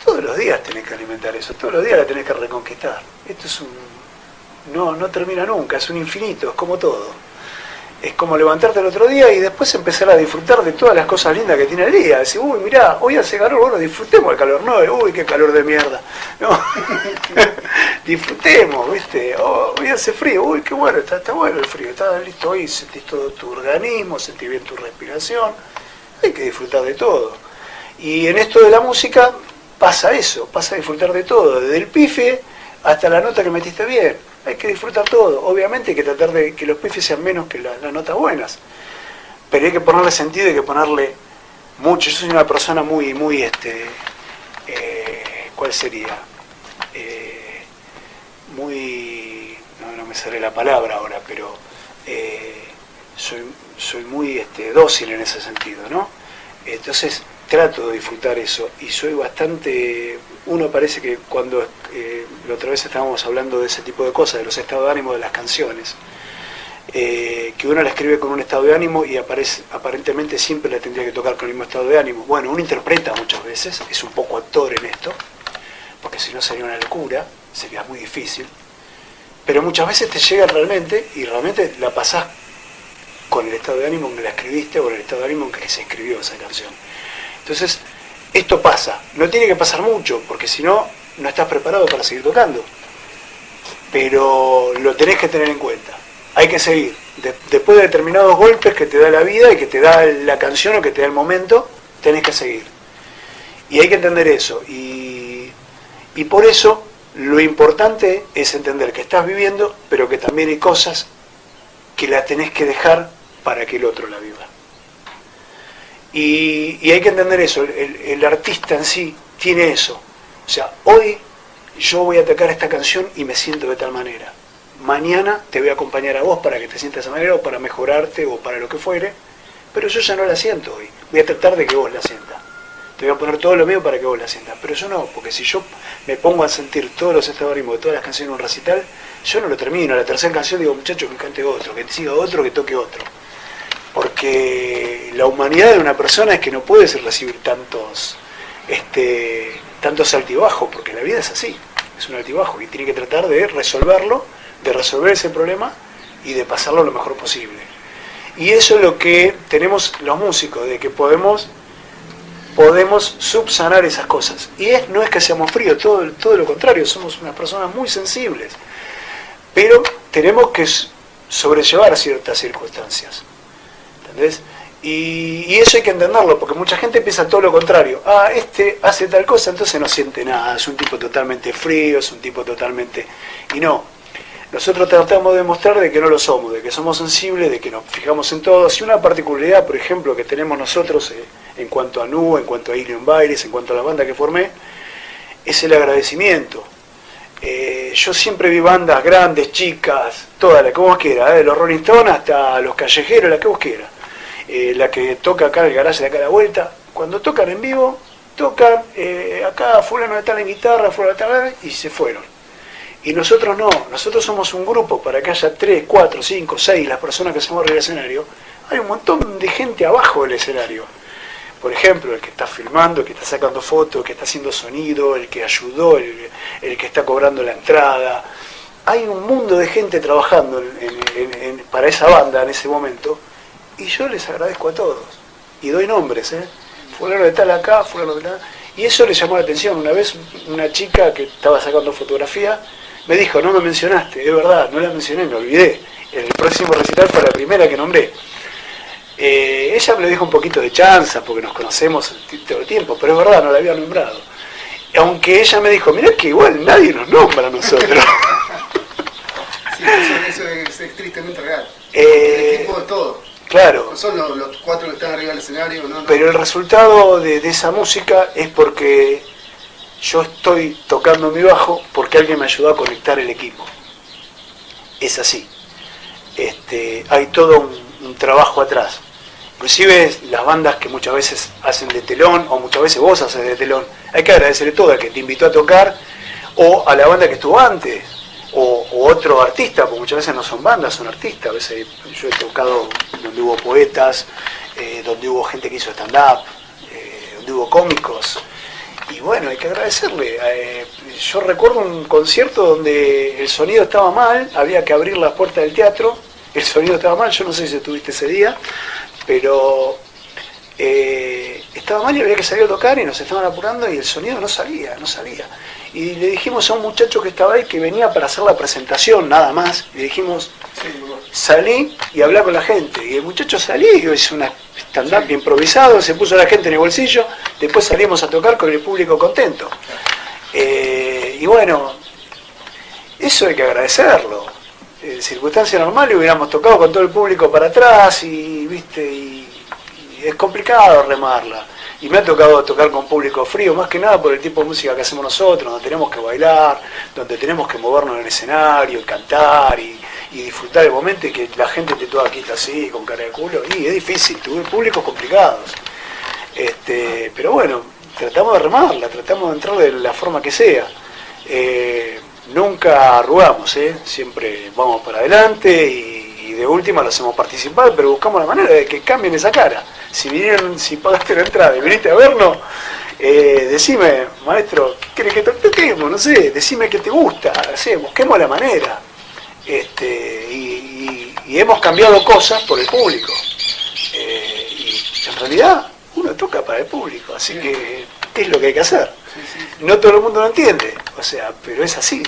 todos los días tenés que alimentar eso, todos los días la tenés que reconquistar. Esto es no termina nunca, es un infinito, es como todo. Es como levantarte el otro día y después empezar a disfrutar de todas las cosas lindas que tiene el día. Decir, uy, mirá, hoy hace calor, bueno, disfrutemos el calor. No, uy, qué calor de mierda. No, disfrutemos, ¿viste? Oh, hoy hace frío, uy, qué bueno, está bueno el frío. Está listo, hoy sentís todo tu organismo, sentís bien tu respiración. Hay que disfrutar de todo. Y en esto de la música pasa eso, pasa a disfrutar de todo, desde el pife hasta la nota que metiste bien. Hay que disfrutar todo. Obviamente hay que tratar de que los pifes sean menos que las notas buenas. Pero hay que ponerle sentido, hay que ponerle mucho. Yo soy una persona muy, ¿cuál sería? Muy, no me sale la palabra ahora, pero soy muy dócil en ese sentido, ¿no? Entonces trato de disfrutar eso y soy bastante... Uno parece que cuando la otra vez estábamos hablando de ese tipo de cosas, de los estados de ánimo de las canciones, que uno la escribe con un estado de ánimo y aparentemente siempre la tendría que tocar con el mismo estado de ánimo. Bueno, uno interpreta muchas veces, es un poco actor en esto, porque si no sería una locura, sería muy difícil, pero muchas veces te llega realmente y realmente la pasás con el estado de ánimo en que la escribiste o con el estado de ánimo en que se escribió esa canción. Entonces, esto pasa, no tiene que pasar mucho, porque si no, no estás preparado para seguir tocando. Pero lo tenés que tener en cuenta. Hay que seguir. Después de determinados golpes que te da la vida y que te da la canción o que te da el momento, tenés que seguir. Y hay que entender eso. Y por eso, lo importante es entender que estás viviendo, pero que también hay cosas que las tenés que dejar para que el otro la viva. Y hay que entender eso, el artista en sí tiene eso. O sea, hoy yo voy a tocar esta canción y me siento de tal manera. Mañana te voy a acompañar a vos para que te sientas de esa manera o para mejorarte o para lo que fuere, pero yo ya no la siento hoy. Voy a tratar de que vos la sientas. Te voy a poner todo lo mío para que vos la sientas. Pero yo no, porque si yo me pongo a sentir todos los estados de ánimo de todas las canciones en un recital, yo no lo termino. La tercera canción digo, muchachos, que cante otro, que siga otro, que toque otro. Porque la humanidad de una persona es que no puede recibir tantos altibajos, porque la vida es así, es un altibajo y tiene que tratar de resolverlo, de resolver ese problema y de pasarlo lo mejor posible. Y eso es lo que tenemos los músicos, de que podemos subsanar esas cosas. Y no es que seamos fríos, todo lo contrario, somos unas personas muy sensibles, pero tenemos que sobrellevar ciertas circunstancias. ¿Entendés? Y eso hay que entenderlo, porque mucha gente piensa todo lo contrario. Hace tal cosa, entonces no siente nada, es un tipo totalmente frío, es un tipo totalmente... Y no, nosotros tratamos de demostrar de que no lo somos, de que somos sensibles, de que nos fijamos en todo. Y una particularidad, por ejemplo, que tenemos nosotros en cuanto a Nu, en cuanto a Ilion Bailes, en cuanto a la banda que formé, es el agradecimiento. Yo siempre vi bandas grandes, chicas, todas, la que vos quieras, de los Rolling Stones hasta los Callejeros, la que vos quieras. La que toca acá en el garaje de acá a la vuelta, cuando tocan en vivo, tocan acá fulano de tal en guitarra, fulano de tal, y se fueron. Y nosotros no, nosotros somos un grupo para que haya 3, 4, 5, 6 las personas que hacemos arriba del escenario. Hay un montón de gente abajo del escenario. Por ejemplo, el que está filmando, el que está sacando fotos, el que está haciendo sonido, el que ayudó, el que está cobrando la entrada. Hay un mundo de gente trabajando para esa banda en ese momento. Y yo les agradezco a todos. Y doy nombres, fulano de tal acá, fulano de tal. Y eso les llamó la atención. Una vez una chica que estaba sacando fotografía me dijo, no me mencionaste. Es verdad, no la mencioné, me olvidé. El próximo recital fue la primera que nombré. Ella me lo dijo un poquito de chanza, porque nos conocemos todo el tiempo, pero es verdad, no la había nombrado. Aunque ella me dijo, mirá que igual nadie nos nombra a nosotros. Sí, eso es tristemente real. El equipo de todo. Claro. No son los 4 que están arriba del escenario, no. Pero el resultado de esa música es porque yo estoy tocando mi bajo porque alguien me ayudó a conectar el equipo. Es así. Hay todo un trabajo atrás. Inclusive las bandas que muchas veces hacen de telón, o muchas veces vos haces de telón, hay que agradecerle todo al que te invitó a tocar, o a la banda que estuvo antes, o otro artista, porque muchas veces no son bandas, son artistas. A veces yo he tocado donde hubo poetas, donde hubo gente que hizo stand-up, donde hubo cómicos. Y bueno, hay que agradecerle. Yo recuerdo un concierto donde el sonido estaba mal, había que abrir las puertas del teatro, el sonido estaba mal, yo no sé si estuviste ese día, pero estaba mal y había que salir a tocar y nos estaban apurando y el sonido no salía. Y le dijimos a un muchacho que estaba ahí que venía para hacer la presentación nada más, le dijimos, salí y hablá con la gente. Y el muchacho salió, hizo una stand-up improvisado, se puso a la gente en el bolsillo, después salimos a tocar con el público contento. Y bueno, eso hay que agradecerlo. En circunstancias normales hubiéramos tocado con todo el público para atrás y es complicado remarla. Y me ha tocado tocar con público frío, más que nada por el tipo de música que hacemos nosotros, donde tenemos que bailar, donde tenemos que movernos en el escenario, y cantar y disfrutar el momento y que la gente te toda quita así, con cara de culo. Y es difícil, tuve públicos complicados. Pero bueno, tratamos de remarla, tratamos de entrar de la forma que sea. Nunca arrugamos, siempre vamos para adelante y de última lo hacemos participar, pero buscamos la manera de que cambien esa cara. Si pagaste la entrada y viniste a vernos, decime, maestro, ¿qué querés que toquemos? No sé, decime qué te gusta, busquemos la manera. Y hemos cambiado cosas por el público. Y en realidad uno toca para el público, así que ¿qué es lo que hay que hacer? No todo el mundo lo entiende, pero es así.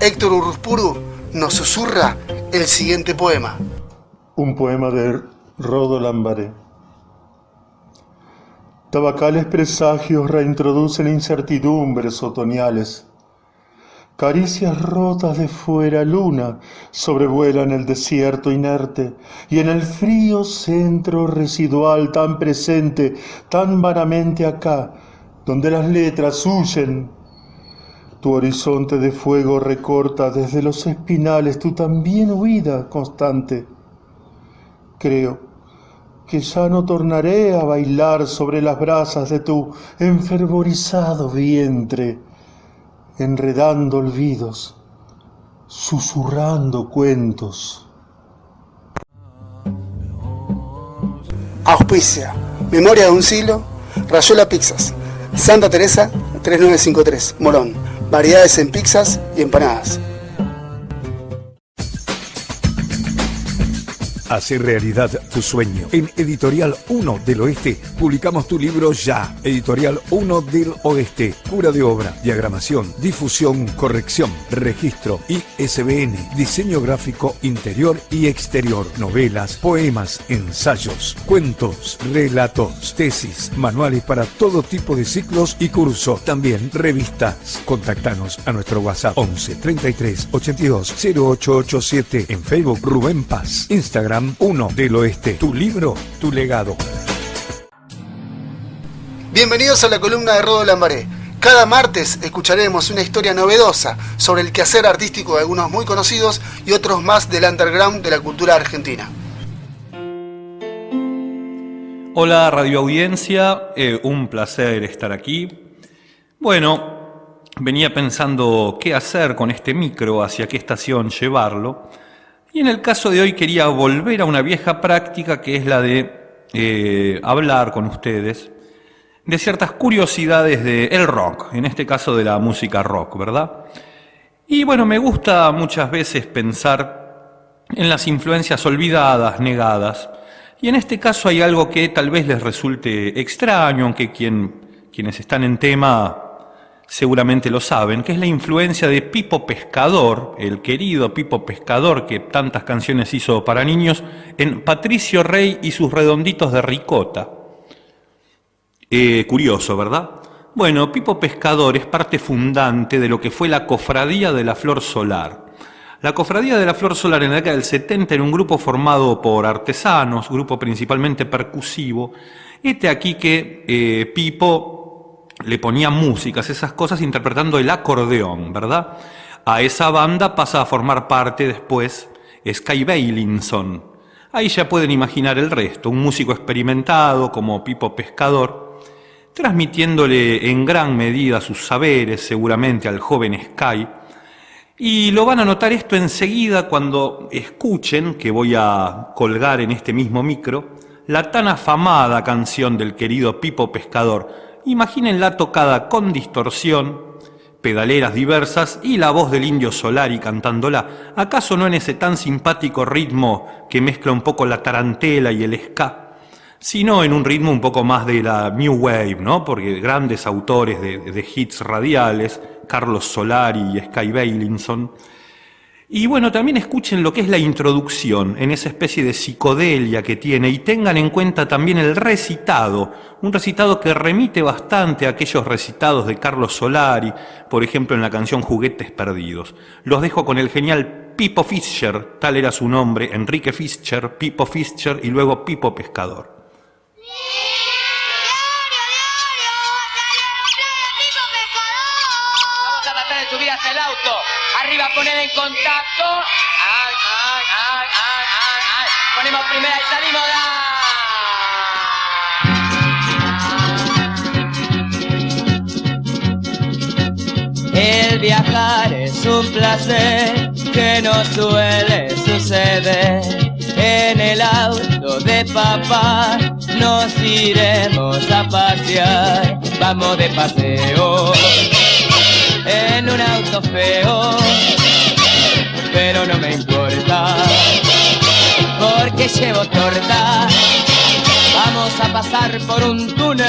Héctor Urruspuru nos susurra el siguiente poema. Un poema de Rodo Lambaré. Tabacales presagios reintroducen incertidumbres otoñales. Caricias rotas de fuera luna sobrevuelan el desierto inerte, y en el frío centro residual tan presente, tan vanamente acá, donde las letras huyen, tu horizonte de fuego recorta desde los espinales tu también huida constante. Creo que ya no tornaré a bailar sobre las brasas de tu enfervorizado vientre, enredando olvidos, susurrando cuentos. Auspicia Memoria de un siglo, Rayuela Pizzas, Santa Teresa 3953, Morón. Variedades en pizzas y empanadas. Hacer realidad tu sueño. En Editorial 1 del Oeste publicamos tu libro ya. Editorial 1 del Oeste. Cura de obra, diagramación, difusión, corrección, registro, ISBN, diseño gráfico interior y exterior, novelas, poemas, ensayos, cuentos, relatos, tesis, manuales para todo tipo de ciclos y cursos. También revistas. Contactanos a nuestro WhatsApp 11 33 82 0887. En Facebook Rubén Paz. Instagram 1 del Oeste. Tu libro, tu legado. Bienvenidos a la columna de Rodo Lambaré. Cada martes escucharemos una historia novedosa sobre el quehacer artístico de algunos muy conocidos y otros más del underground de la cultura argentina. Hola Radio Audiencia, un placer estar aquí. Bueno, venía pensando qué hacer con este micro, hacia qué estación llevarlo. Y en el caso de hoy quería volver a una vieja práctica que es la de hablar con ustedes de ciertas curiosidades del rock, en este caso de la música rock, ¿verdad? Y bueno, me gusta muchas veces pensar en las influencias olvidadas, negadas, y en este caso hay algo que tal vez les resulte extraño, aunque quienes están en tema seguramente lo saben, que es la influencia de Pipo Pescador, el querido Pipo Pescador que tantas canciones hizo para niños, en Patricio Rey y sus redonditos de ricota. Curioso, ¿verdad? Bueno, Pipo Pescador es parte fundante de lo que fue la Cofradía de la Flor Solar. La Cofradía de la Flor Solar en la década del 70 era un grupo formado por artesanos, grupo principalmente percusivo. Este aquí que Pipo le ponía músicas, esas cosas, interpretando el acordeón, ¿verdad? A esa banda pasa a formar parte después Sky Bailinson. Ahí ya pueden imaginar el resto, un músico experimentado como Pipo Pescador, transmitiéndole en gran medida sus saberes seguramente al joven Sky. Y lo van a notar esto enseguida cuando escuchen, que voy a colgar en este mismo micro, la tan afamada canción del querido Pipo Pescador. Imagínenla tocada con distorsión, pedaleras diversas y la voz del Indio Solari cantándola. ¿Acaso no en ese tan simpático ritmo que mezcla un poco la tarantela y el ska? Sino en un ritmo un poco más de la New Wave, ¿no? Porque grandes autores de hits radiales, Carlos Solari y Sky Bailinson. Y bueno, también escuchen lo que es la introducción en esa especie de psicodelia que tiene y tengan en cuenta también el recitado, un recitado que remite bastante a aquellos recitados de Carlos Solari, por ejemplo en la canción Juguetes Perdidos. Los dejo con el genial Pipo Fischer, tal era su nombre, Enrique Fischer, Pipo Fischer y luego Pipo Pescador. Vamos a tratar de subir hasta el auto. Arriba, poner en contacto. Ponemos primera y salimos. El viajar es un placer que no suele suceder. En el auto de papá nos iremos a pasear. Vamos de paseo en un auto feo, pero no me importa, porque llevo torta. Vamos a pasar por un túnel,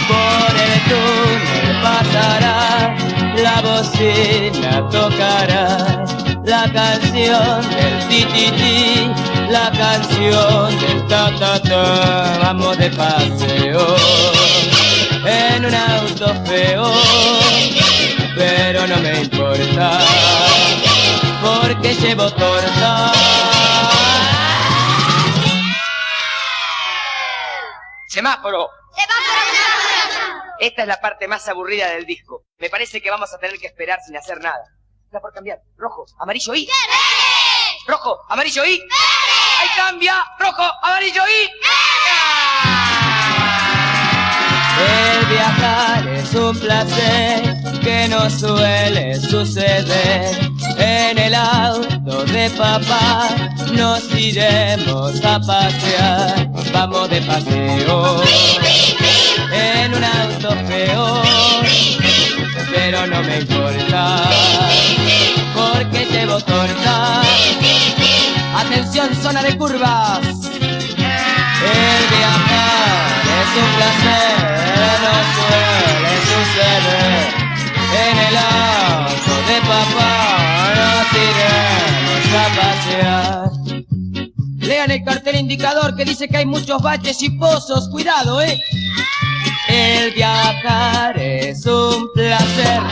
por el túnel pasará la bocina tocará la canción del ti-ti-ti, la canción del ta-ta-ta. Vamos de paseo en un auto feo, pero no me importa porque llevo torta. Semáforo. Esta es la parte más aburrida del disco. Me parece que vamos a tener que esperar sin hacer nada. Está por cambiar. Rojo, amarillo y... Rojo, amarillo y... Ahí cambia. Rojo, amarillo y... El viajar es un placer que no suele suceder. En el auto de papá nos iremos a pasear. Vamos de paseo en un auto feo, pero no me importa porque llevo torta. Atención, zona de curvas. El viajar es un placer, no suele suceder. En el auto de papá nos iremos a pasear. Lean el cartel indicador que dice que hay muchos baches y pozos. Cuidado, El viajar es un placer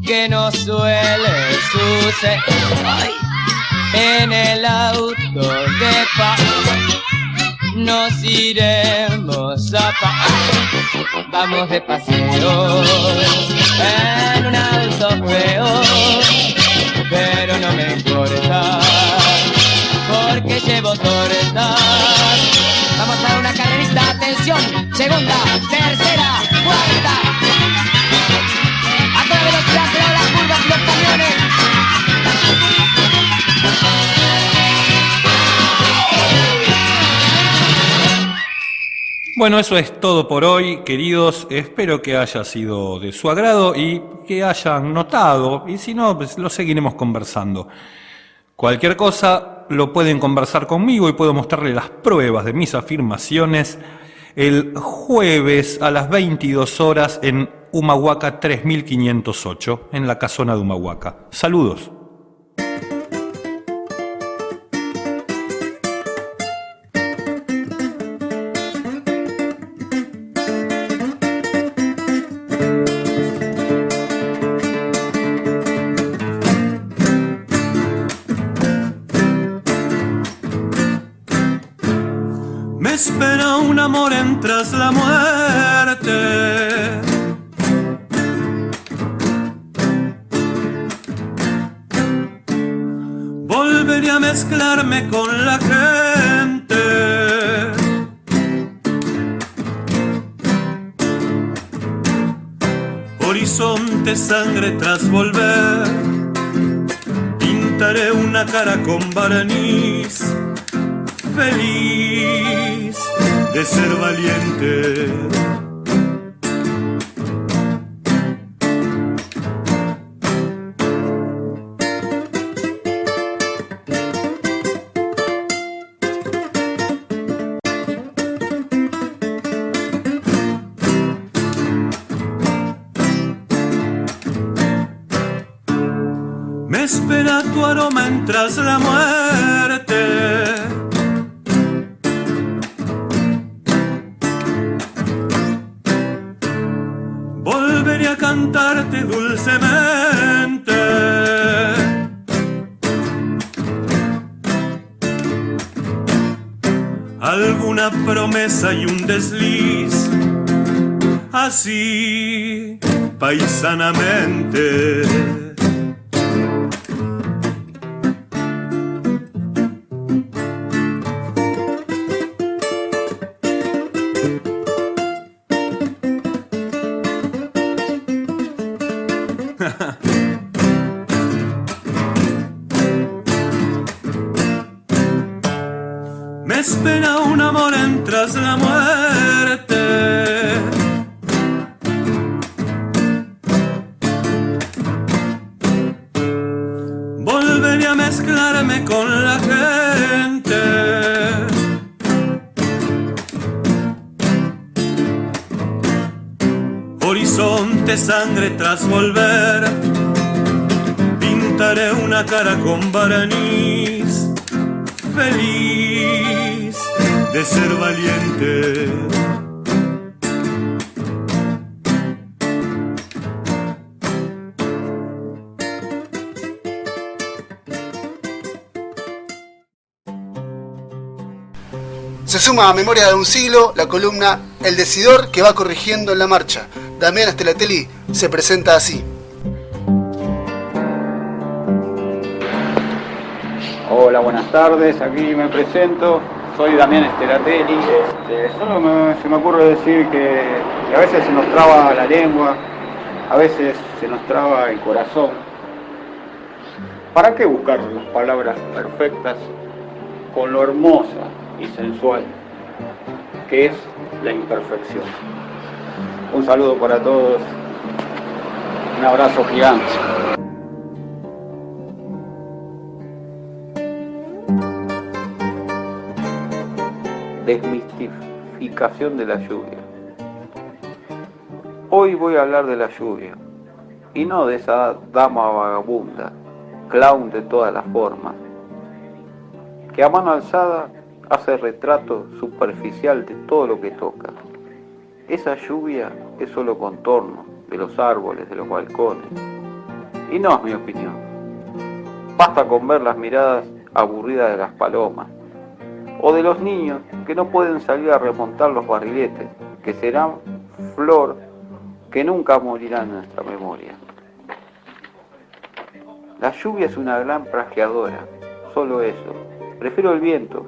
que no suele suceder. En el auto de papá nos iremos a vamos de paseo en un auto feo, pero no me importa porque llevo torta. Vamos a dar una carrerita, atención, segunda, tercera, cuarta. A toda velocidad, cuidado las curvas y los camiones. Bueno, eso es todo por hoy, queridos. Espero que haya sido de su agrado y que hayan notado, y si no, pues lo seguiremos conversando. Cualquier cosa lo pueden conversar conmigo y puedo mostrarle las pruebas de mis afirmaciones el jueves a las 22 horas en Humahuaca 3508, en la casona de Humahuaca. Saludos. Espera un amor tras la muerte. Volveré a mezclarme con la gente. Horizonte, sangre tras volver. Pintaré una cara con barniz. Feliz de ser valiente. Me espera tu aroma tras la muerte. Volveré a cantarte dulcemente. Alguna promesa y un desliz, así paisanamente. Me espera un amor tras la muerte. horizonte sangre tras volver. Pintaré una cara con baraniz, feliz de ser valiente. Se suma a Memoria de un siglo la columna El Decidor, que va corrigiendo en la marcha. Damián Astelatelli se presenta así. Hola, buenas tardes, aquí me presento, soy Damián Astelatelli. Solo se me ocurre decir que a veces se nos traba la lengua, a veces se nos traba el corazón. ¿Para qué buscar las palabras perfectas con lo hermosa y sensual que es la imperfección? Un saludo para todos, un abrazo gigante. Desmistificación de la lluvia. Hoy voy a hablar de la lluvia, y no de esa dama vagabunda, clown de todas las formas, que a mano alzada hace retrato superficial de todo lo que toca. Esa lluvia es solo contorno de los árboles, de los balcones, y no es mi opinión. Basta con ver las miradas aburridas de las palomas, o de los niños que no pueden salir a remontar los barriletes, que serán flor que nunca morirá en nuestra memoria. La lluvia es una gran plagiadora, solo eso. Prefiero el viento,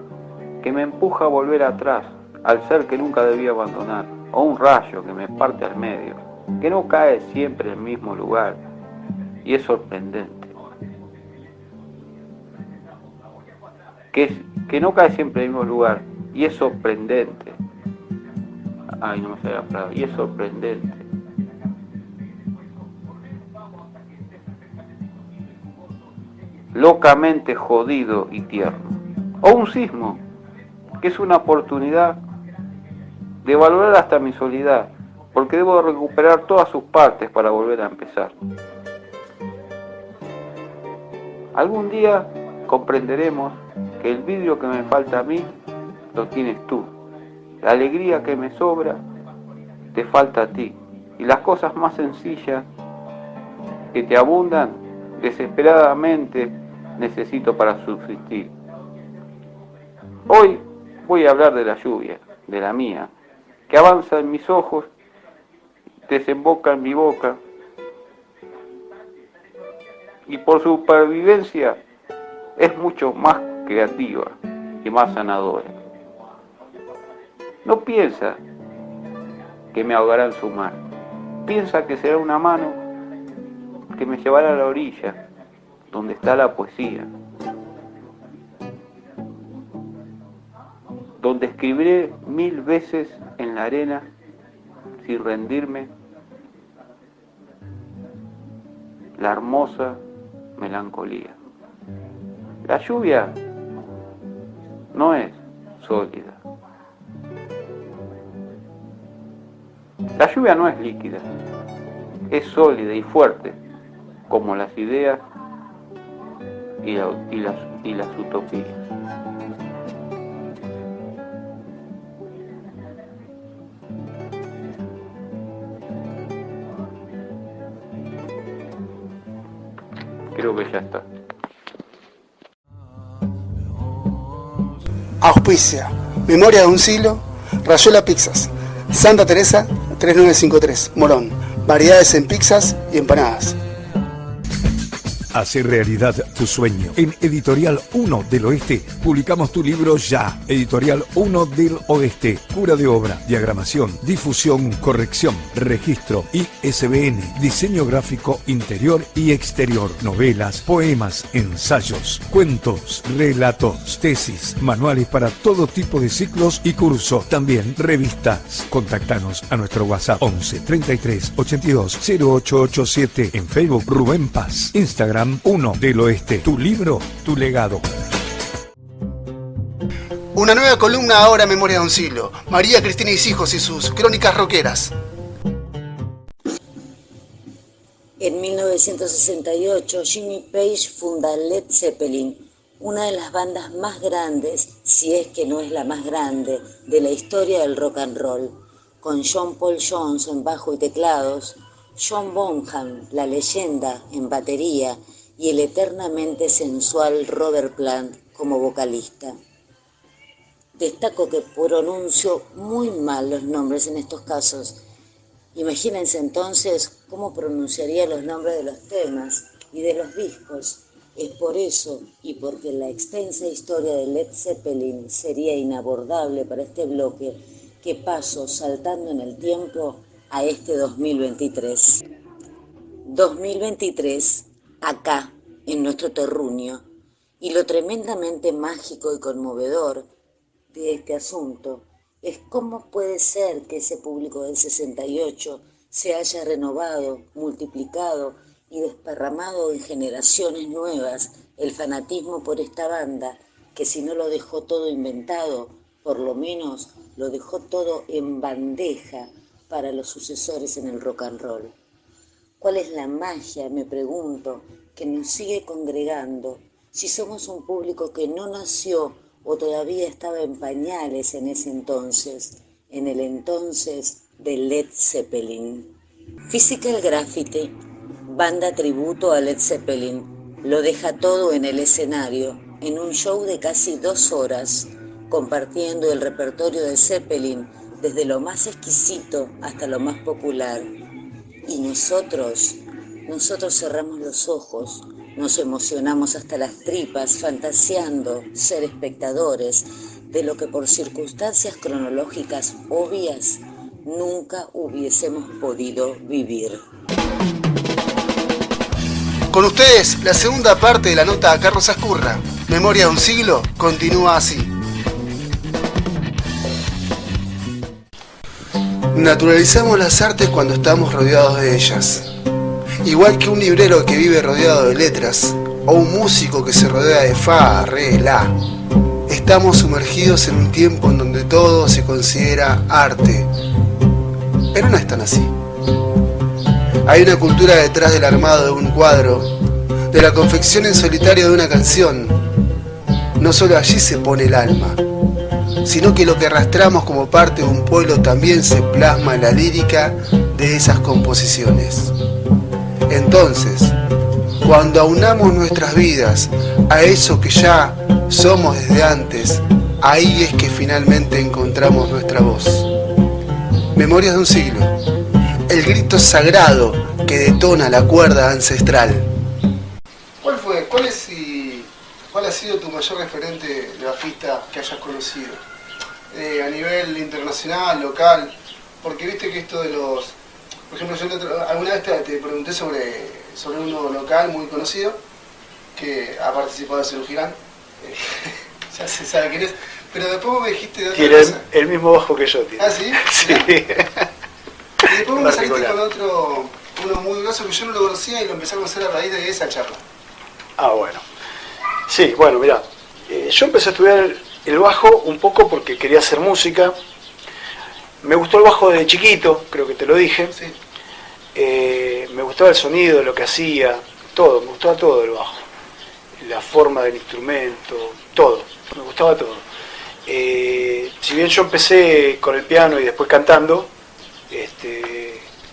que me empuja a volver atrás, al ser que nunca debí abandonar, o un rayo que me parte al medio, que no cae siempre en el mismo lugar, y es sorprendente. Que no cae siempre en el mismo lugar, y es sorprendente. Ay, no me sale la palabra. Y es sorprendente. Locamente jodido y tierno. O un sismo, que es una oportunidad de valorar hasta mi soledad, porque debo recuperar todas sus partes para volver a empezar. Algún día comprenderemos que el vidrio que me falta a mí lo tienes tú, la alegría que me sobra te falta a ti, y las cosas más sencillas que te abundan desesperadamente necesito para subsistir. Hoy voy a hablar de la lluvia, de la mía, que avanza en mis ojos, desemboca en mi boca, y por supervivencia es mucho más creativa y más sanadora. No piensa que me ahogará en su mar, piensa que será una mano que me llevará a la orilla, donde está la poesía, donde escribiré 1000 veces en la arena sin rendirme la hermosa melancolía. La lluvia no es sólida. La lluvia no es líquida. Es sólida y fuerte, como las ideas y las utopías. Creo que ya está. Auspicia Memoria de un siglo, Rayuela Pizzas, Santa Teresa 3953, Morón. Variedades en pizzas y empanadas. Hacer realidad tu sueño. En Editorial 1 del Oeste publicamos tu libro ya. Editorial 1 del Oeste. Cura de obra, diagramación, difusión, corrección, registro, ISBN, diseño gráfico interior y exterior, novelas, poemas, ensayos, cuentos, relatos, tesis, manuales para todo tipo de ciclos y cursos. También revistas. Contactanos a nuestro WhatsApp 11 33 82 0887. En Facebook Rubén Paz. Instagram 1 del Oeste. Tu libro, tu legado. Una nueva columna ahora en Memoria de un siglo. María Cristina Hijos y sus crónicas rockeras. 1968, Jimmy Page funda Led Zeppelin, una de las bandas más grandes, si es que no es la más grande, de la historia del rock and roll, con John Paul Jones en bajo y teclados, John Bonham, la leyenda, en batería, y el eternamente sensual Robert Plant como vocalista. Destaco que pronuncio muy mal los nombres en estos casos. Imagínense entonces cómo pronunciaría los nombres de los temas y de los discos. Es por eso y porque la extensa historia de Led Zeppelin sería inabordable para este bloque que paso saltando en el tiempo a este 2023. 2023, acá, en nuestro terruño, y lo tremendamente mágico y conmovedor de este asunto es cómo puede ser que ese público del 68 se haya renovado, multiplicado y desparramado en generaciones nuevas el fanatismo por esta banda, que si no lo dejó todo inventado, por lo menos lo dejó todo en bandeja para los sucesores en el rock and roll. ¿Cuál es la magia, me pregunto, que nos sigue congregando si somos un público que no nació o todavía estaba en pañales en ese entonces, en el entonces de Led Zeppelin? Physical Graffiti, banda tributo a Led Zeppelin, lo deja todo en el escenario, en un show de casi 2 horas, compartiendo el repertorio de Zeppelin desde lo más exquisito hasta lo más popular. Y nosotros cerramos los ojos, nos emocionamos hasta las tripas, fantaseando ser espectadores de lo que por circunstancias cronológicas obvias nunca hubiésemos podido vivir. Con ustedes, la segunda parte de la nota a Carlos Ascurra. Memoria de un siglo continúa así. Naturalizamos las artes cuando estamos rodeados de ellas. Igual que un librero que vive rodeado de letras, o un músico que se rodea de fa, re, la. Estamos sumergidos en un tiempo en donde todo se considera arte. Pero no es tan así. Hay una cultura detrás del armado de un cuadro, de la confección en solitario de una canción. No solo allí se pone el alma, sino que lo que arrastramos como parte de un pueblo también se plasma en la lírica de esas composiciones. Entonces, cuando aunamos nuestras vidas a eso que ya somos desde antes, ahí es que finalmente encontramos nuestra voz. Memorias de un siglo, el grito sagrado que detona la cuerda ancestral. ¿Cuál ha sido tu mayor referente de bajista que hayas conocido? A nivel internacional, local, porque viste que esto de los... Por ejemplo, yo alguna vez te pregunté sobre uno local muy conocido que ha participado de Sergio Girán, ya se sabe quién es, pero después me dijiste de otra tiene cosa. El mismo bajo que yo tiene. ¿Ah, sí? Sí. Y después me saliste con uno muy groso que yo no lo conocía y lo empecé a conocer a raíz de esa charla. Ah, bueno. Sí, bueno, mirá, yo empecé a estudiar el bajo un poco porque quería hacer música. Me gustó el bajo desde chiquito, creo que te lo dije. Sí. Me gustaba el sonido, lo que hacía, todo, me gustaba todo el bajo. La forma del instrumento, todo, me gustaba todo. Si bien yo empecé con el piano y después cantando,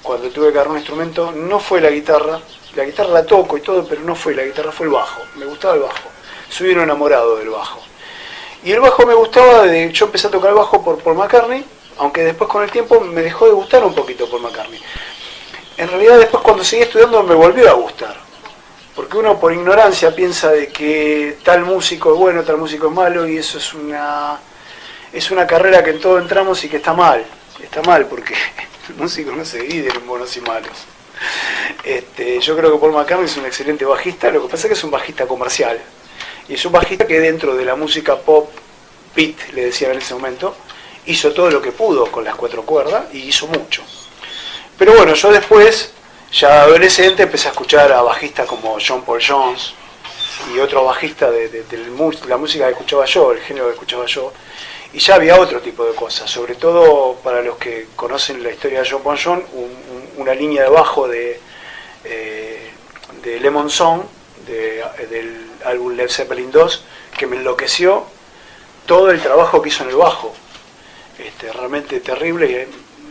cuando tuve que agarrar un instrumento no fue la guitarra la toco y todo, pero no fue la guitarra, fue el bajo. Me gustaba el bajo, soy un enamorado del bajo. Y el bajo me gustaba, yo empecé a tocar el bajo por Paul McCartney, aunque después con el tiempo me dejó de gustar un poquito Paul McCartney. En realidad después cuando seguí estudiando me volvió a gustar, porque uno por ignorancia piensa de que tal músico es bueno, tal músico es malo, y eso es una carrera que en todo entramos y que está mal porque el músico no se divide en buenos y malos. Yo creo que Paul McCartney es un excelente bajista, lo que pasa es que es un bajista comercial, y es un bajista que dentro de la música pop, beat le decían en ese momento, hizo todo lo que pudo con las 4 cuerdas y hizo mucho. Pero bueno, yo después, ya adolescente, empecé a escuchar a bajistas como John Paul Jones y otro bajista de la música que escuchaba yo, el género que escuchaba yo, y ya había otro tipo de cosas, sobre todo para los que conocen la historia de John Paul Jones, una línea de bajo de Lemon Song, del álbum Led Zeppelin 2, que me enloqueció todo el trabajo que hizo en el bajo. Realmente terrible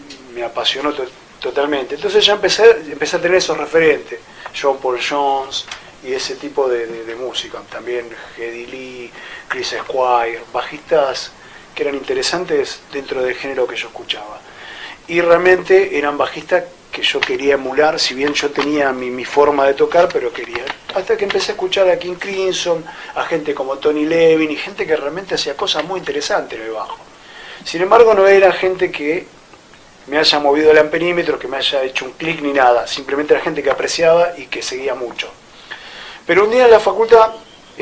y me apasionó totalmente. Entonces ya empecé a tener esos referentes, John Paul Jones y ese tipo de música, también Geddy Lee, Chris Squire, bajistas que eran interesantes dentro del género que yo escuchaba. Y realmente eran bajistas que yo quería emular, si bien yo tenía mi forma de tocar, pero quería. Hasta que empecé a escuchar a King Crimson, a gente como Tony Levin y gente que realmente hacía cosas muy interesantes en el bajo. Sin embargo, no era gente que me haya movido el amperímetro, que me haya hecho un clic ni nada, simplemente era gente que apreciaba y que seguía mucho. Pero un día en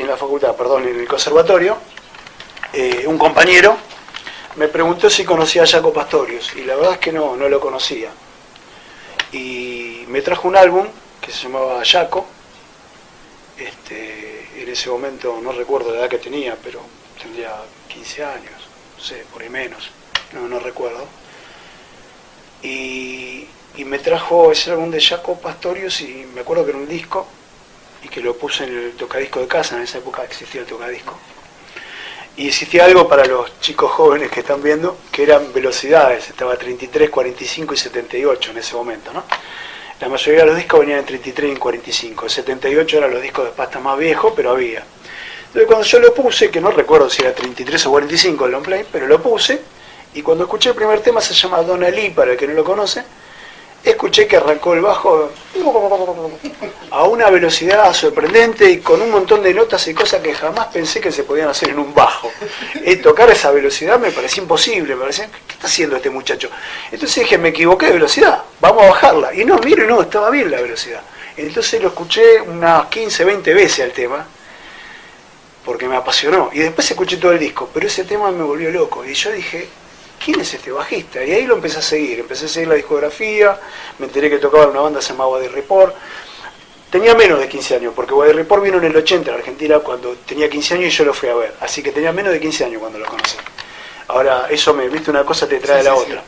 el conservatorio, un compañero me preguntó si conocía a Jaco Pastorius, y la verdad es que no lo conocía. Y me trajo un álbum que se llamaba Jaco. En ese momento no recuerdo la edad que tenía, pero tendría 15 años, no sé, por ahí menos, no recuerdo. Y me trajo ese álbum de Jaco Pastorius, y me acuerdo que era un disco, y que lo puse en el tocadisco de casa. En esa época existía el tocadisco. Y existía algo para los chicos jóvenes que están viendo, que eran velocidades, estaba 33, 45 y 78 en ese momento, ¿no? La mayoría de los discos venían en 33 y en 45, el 78 eran los discos de pasta más viejos, pero había. Entonces cuando yo lo puse, que no recuerdo si era 33 o 45 el long play, pero lo puse, y cuando escuché el primer tema, se llama Donna Lee, para el que no lo conoce, escuché que arrancó el bajo a una velocidad sorprendente y con un montón de notas y cosas que jamás pensé que se podían hacer en un bajo. Tocar esa velocidad me parecía imposible, me parecía, ¿qué está haciendo este muchacho? Entonces dije, me equivoqué de velocidad, vamos a bajarla. Y no, mire, no, estaba bien la velocidad. Entonces lo escuché unas 15, 20 veces al tema, porque me apasionó. Y después escuché todo el disco, pero ese tema me volvió loco. Y yo dije, ¿quién es este bajista? Y ahí lo empecé a seguir la discografía, me enteré que tocaba en una banda que se llamaba Body Report. Tenía menos de 15 años, porque Body Report vino en el 80 en Argentina cuando tenía 15 años y yo lo fui a ver. Así que tenía menos de 15 años cuando lo conocí. Ahora, eso viste, una cosa te trae la otra.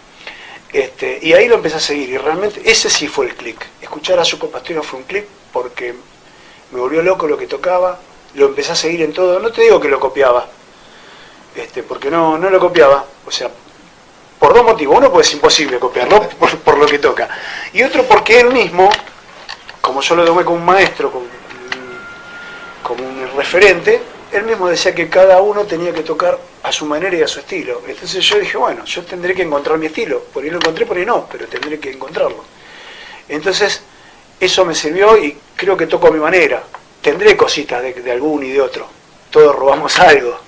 Y ahí lo empecé a seguir, y realmente ese sí fue el clic. Escuchar a Jaco Pastorius fue un clic porque me volvió loco lo que tocaba, lo empecé a seguir en todo. No te digo que lo copiaba, porque no lo copiaba, o sea, por dos motivos. Uno, pues es imposible copiarlo por lo que toca. Y otro, porque él mismo, como yo lo tomé como un maestro, como un referente, él mismo decía que cada uno tenía que tocar a su manera y a su estilo. Entonces yo dije, bueno, yo tendré que encontrar mi estilo. Por ahí lo encontré, por ahí no, pero tendré que encontrarlo. Entonces, eso me sirvió y creo que toco a mi manera. Tendré cositas de alguno y de otro. Todos robamos algo.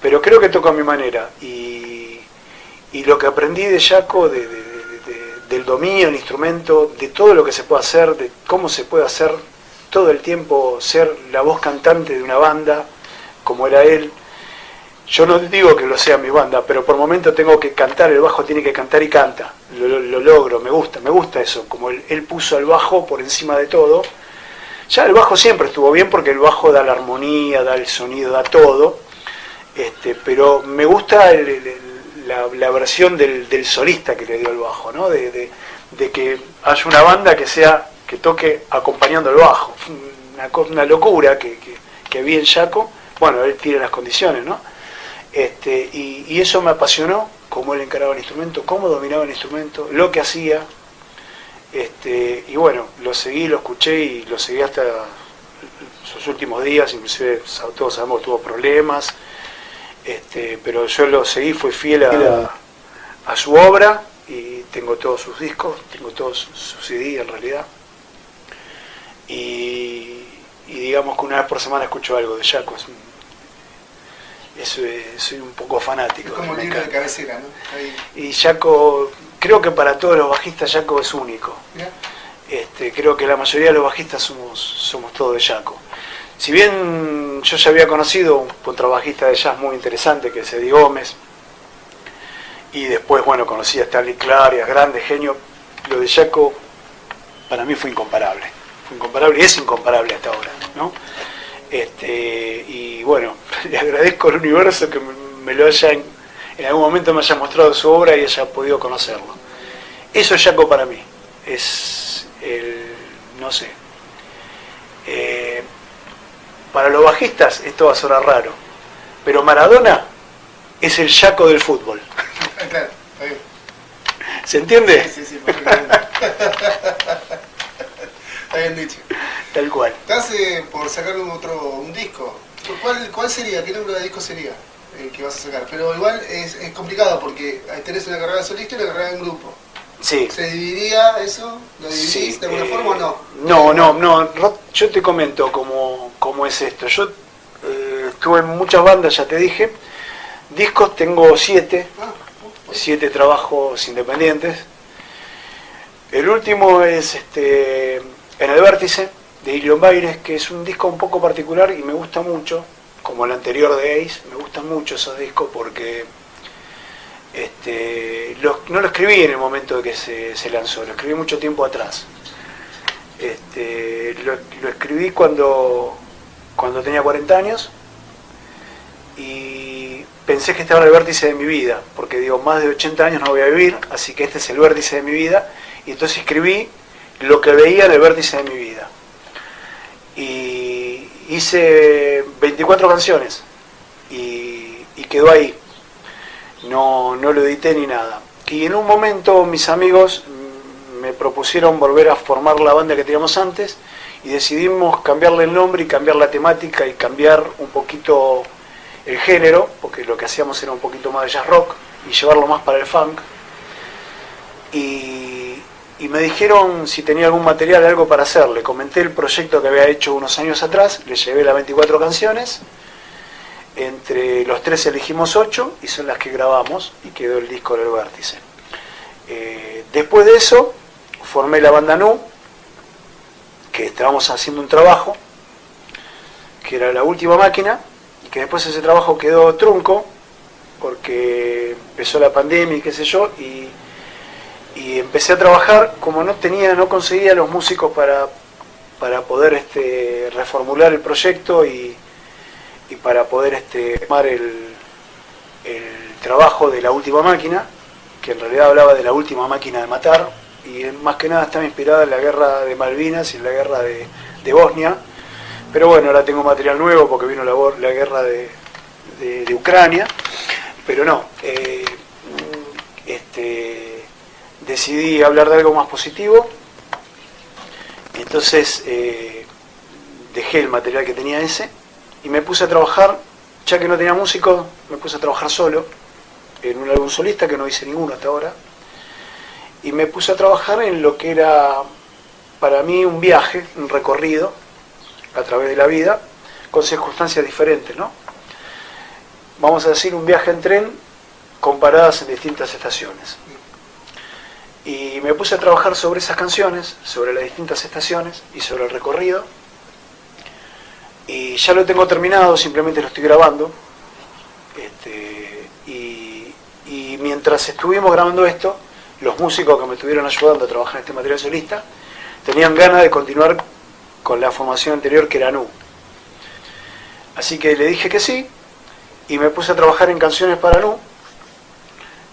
Pero creo que toco a mi manera, y lo que aprendí de Jaco, del dominio del instrumento, de todo lo que se puede hacer, de cómo se puede hacer todo el tiempo, ser la voz cantante de una banda, como era él. Yo no digo que lo sea mi banda, pero por momentos tengo que cantar, el bajo tiene que cantar y canta, lo logro, me gusta eso, como él puso el bajo por encima de todo. Ya el bajo siempre estuvo bien, porque el bajo da la armonía, da el sonido, da todo. Pero me gusta la versión del solista que le dio el bajo, ¿no? De que haya una banda que toque acompañando el bajo. Una locura que vi en Jaco. Bueno, él tiene las condiciones, ¿no? Y eso me apasionó, cómo él encaraba el instrumento, cómo dominaba el instrumento, lo que hacía. Y bueno, lo seguí, lo escuché y lo seguí hasta sus últimos días. Inclusive todos sabemos que tuvo problemas. Pero yo lo seguí, fui fiel a su obra, y tengo todos sus discos, tengo todos sus CD en realidad, y digamos que una vez por semana escucho algo de Jaco. Soy un poco fanático. Es como un libro de cabecera, ¿no? Y Jaco, creo que para todos los bajistas Jaco es único. Creo que la mayoría de los bajistas somos todos de Jaco. Si bien yo ya había conocido un contrabajista de jazz muy interesante, que es Eddie Gómez, y después, bueno, conocí a Stanley Clarke, grandes genios, lo de Jaco para mí fue incomparable. Y es incomparable hasta ahora, ¿no? Y bueno, le agradezco al universo que me lo haya, en algún momento me haya mostrado su obra y haya podido conocerlo. Eso es Jaco para mí, es no sé. Para los bajistas esto va a sonar raro, pero Maradona es el Yaco del fútbol. Claro, está bien. ¿Se entiende? Sí, perfectamente. Está bien dicho. Tal cual. ¿Estás por sacar un disco? ¿Cuál sería? ¿Qué número de disco sería el que vas a sacar? Pero igual es complicado porque tenés una carrera solista y una carrera en grupo. Sí. ¿Se dividiría eso? ¿Lo dividís de alguna forma o no? No. Yo te comento cómo es esto. Yo estuve en muchas bandas, ya te dije. Discos tengo 7. 7 trabajos independientes. El último es En el Vértice, de Ilion Baires, que es un disco un poco particular y me gusta mucho, como el anterior de Ace. Me gustan mucho esos discos porque no lo escribí en el momento de que se lanzó, lo escribí mucho tiempo atrás. Lo escribí cuando tenía 40 años y pensé que estaba en el vértice de mi vida, porque digo, más de 80 años no voy a vivir, así que este es el vértice de mi vida, y entonces escribí lo que veía en el vértice de mi vida. Y hice 24 canciones y quedó ahí. No lo edité ni nada. Y en un momento mis amigos me propusieron volver a formar la banda que teníamos antes y decidimos cambiarle el nombre y cambiar la temática y cambiar un poquito el género, porque lo que hacíamos era un poquito más de jazz rock y llevarlo más para el funk. Y me dijeron si tenía algún material, algo para hacer. Le comenté el proyecto que había hecho unos años atrás, le llevé las 24 canciones. Entre los 3 elegimos 8 y son las que grabamos y quedó el disco del Vértice. Después de eso formé la banda Nu, que estábamos haciendo un trabajo que era La Última Máquina, y que después ese trabajo quedó trunco porque empezó la pandemia y qué sé yo, y empecé a trabajar. Como no conseguía los músicos para poder reformular el proyecto y para poder armar el trabajo de La Última Máquina, que en realidad hablaba de la última máquina de matar, y más que nada estaba inspirada en la guerra de Malvinas y en la guerra de Bosnia. Pero bueno, ahora tengo material nuevo porque vino la guerra de Ucrania, pero no, decidí hablar de algo más positivo. Entonces dejé el material que tenía ese y me puse a trabajar. Ya que no tenía músicos, me puse a trabajar solo en un álbum solista, que no hice ninguno hasta ahora, y me puse a trabajar en lo que era para mí un viaje, un recorrido a través de la vida, con circunstancias diferentes, ¿no? Vamos a decir, un viaje en tren con paradas en distintas estaciones. Y me puse a trabajar sobre esas canciones, sobre las distintas estaciones y sobre el recorrido. Y ya lo tengo terminado, simplemente lo estoy grabando. Y mientras estuvimos grabando esto, los músicos que me estuvieron ayudando a trabajar en este material solista tenían ganas de continuar con la formación anterior, que era Nu. Así que le dije que sí y me puse a trabajar en canciones para Nu.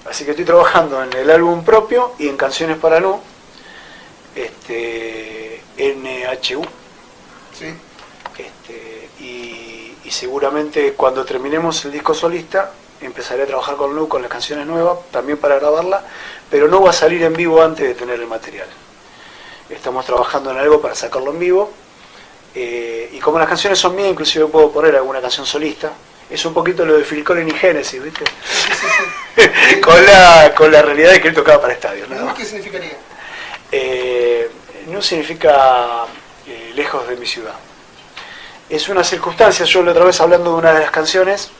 Así que estoy trabajando en el álbum propio y en canciones para Nu, NHU. Sí. Y seguramente cuando terminemos el disco solista empezaré a trabajar con Nu, con las canciones nuevas, también para grabarla, pero no va a salir en vivo antes de tener el material. Estamos trabajando en algo para sacarlo en vivo, y como las canciones son mías, inclusive puedo poner alguna canción solista. Es un poquito lo de Phil Collins y Genesis, ¿viste? con la realidad de que él tocaba para estadios, ¿no? ¿Qué significaría? No significa lejos de mi ciudad. Es una circunstancia. Yo la otra vez, hablando de una de las canciones,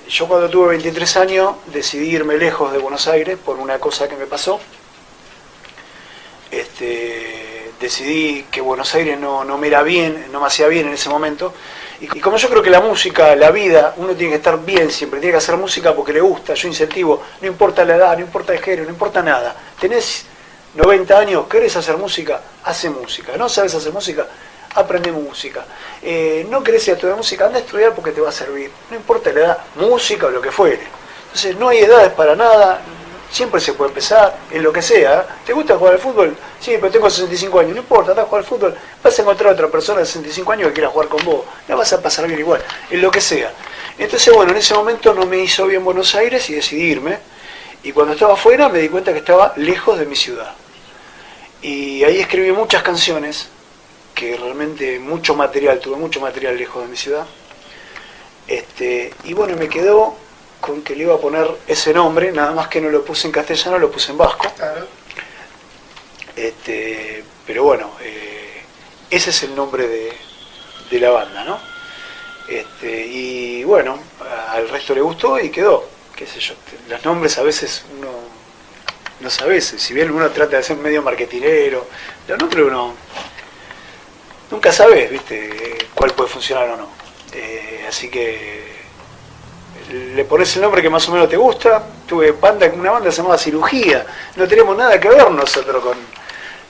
yo cuando tuve 23 años decidí irme lejos de Buenos Aires por una cosa que me pasó. Decidí que Buenos Aires no me era bien, no me hacía bien en ese momento. Y como yo creo que la música, la vida, uno tiene que estar bien siempre, tiene que hacer música porque le gusta. Yo incentivo, no importa la edad, no importa el género, no importa nada. Tenés 90 años, ¿querés hacer música? Hace música. ¿No sabes hacer música? Aprende música. ¿No querés estudiar música? Anda a estudiar porque te va a servir. No importa la edad, música o lo que fuere. Entonces no hay edades para nada. siempre se puede empezar, en lo que sea. ¿Te gusta jugar al fútbol? Sí, pero tengo 65 años, no importa, andás a jugar al fútbol, vas a encontrar a otra persona de 65 años que quiera jugar con vos, la vas a pasar bien igual, en lo que sea. Entonces, bueno, en ese momento no me hizo bien Buenos Aires y decidí irme, y cuando estaba afuera me di cuenta que estaba lejos de mi ciudad. Y ahí escribí muchas canciones, que realmente tuve mucho material lejos de mi ciudad. Y bueno, me quedó con que le iba a poner ese nombre, nada más que no lo puse en castellano, lo puse en vasco. Claro. Pero bueno, ese es el nombre de la banda, ¿no? Y bueno, al resto le gustó y quedó, qué sé yo. Los nombres a veces uno no sabe, si bien uno trata de ser medio marketinero, los nombres uno nunca sabes, ¿viste? Cuál puede funcionar o no. Así que le pones el nombre que más o menos te gusta. Tuve una banda se llamaba Cirugía, no tenemos nada que ver nosotros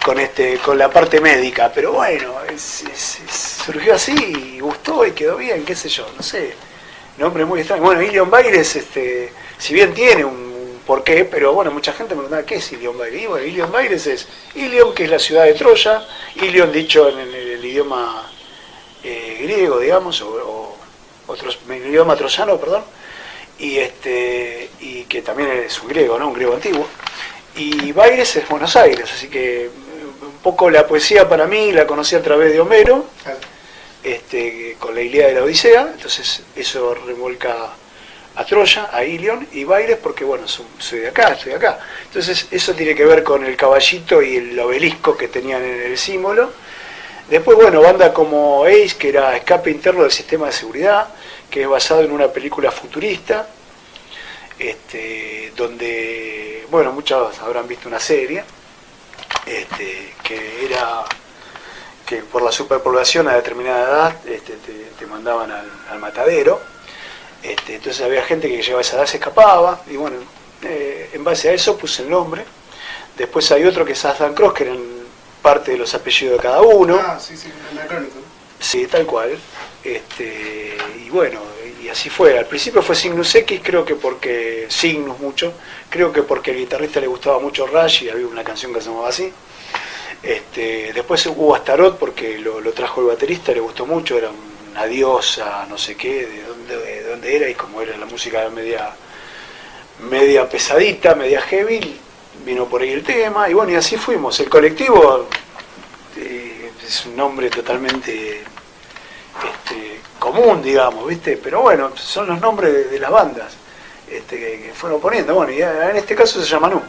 con la parte médica, pero bueno, surgió así y gustó y quedó bien, qué sé yo, no sé, nombre muy extraño. Bueno, Ilion Baires, si bien tiene un porqué, pero bueno, mucha gente me pregunta ¿qué es Ilion Baires? Y bueno, Ilion Baires es Ilion, que es la ciudad de Troya, Ilion dicho en el idioma griego, digamos, o el idioma troyano, perdón, y que también es un griego, ¿no? Un griego antiguo. Y Baires es Buenos Aires, así que un poco la poesía para mí la conocí a través de Homero, con la Ilíada de la Odisea, entonces eso revuelca a Troya, a Ilion, y Baires porque bueno, soy de acá, estoy acá. Entonces eso tiene que ver con el caballito y el obelisco que tenían en el símbolo. Después, bueno, banda como Ace, que era escape interno del sistema de seguridad, que es basado en una película futurista, donde, bueno, muchos habrán visto una serie, que por la superpoblación a determinada edad te mandaban al matadero. Entonces había gente que llegaba a esa edad, se escapaba, y bueno, en base a eso puse el nombre. Después hay otro que es Asdan Cross, que eran parte de los apellidos de cada uno. Ah, sí, anacrónico. Sí, tal cual. Y bueno, y así fue. Al principio fue Cygnus X, creo que porque Cygnus mucho, creo que porque al guitarrista le gustaba mucho Rush y había una canción que se llamaba así. Después hubo Astaroth porque lo trajo el baterista, le gustó mucho, era una diosa, no sé qué, de dónde era, y como era la música media pesadita, media heavy, vino por ahí el tema, y bueno, y así fuimos. El colectivo es un nombre totalmente común, digamos, ¿viste? Pero bueno, son los nombres de las bandas que fueron poniendo. Bueno, y en este caso se llama Nu.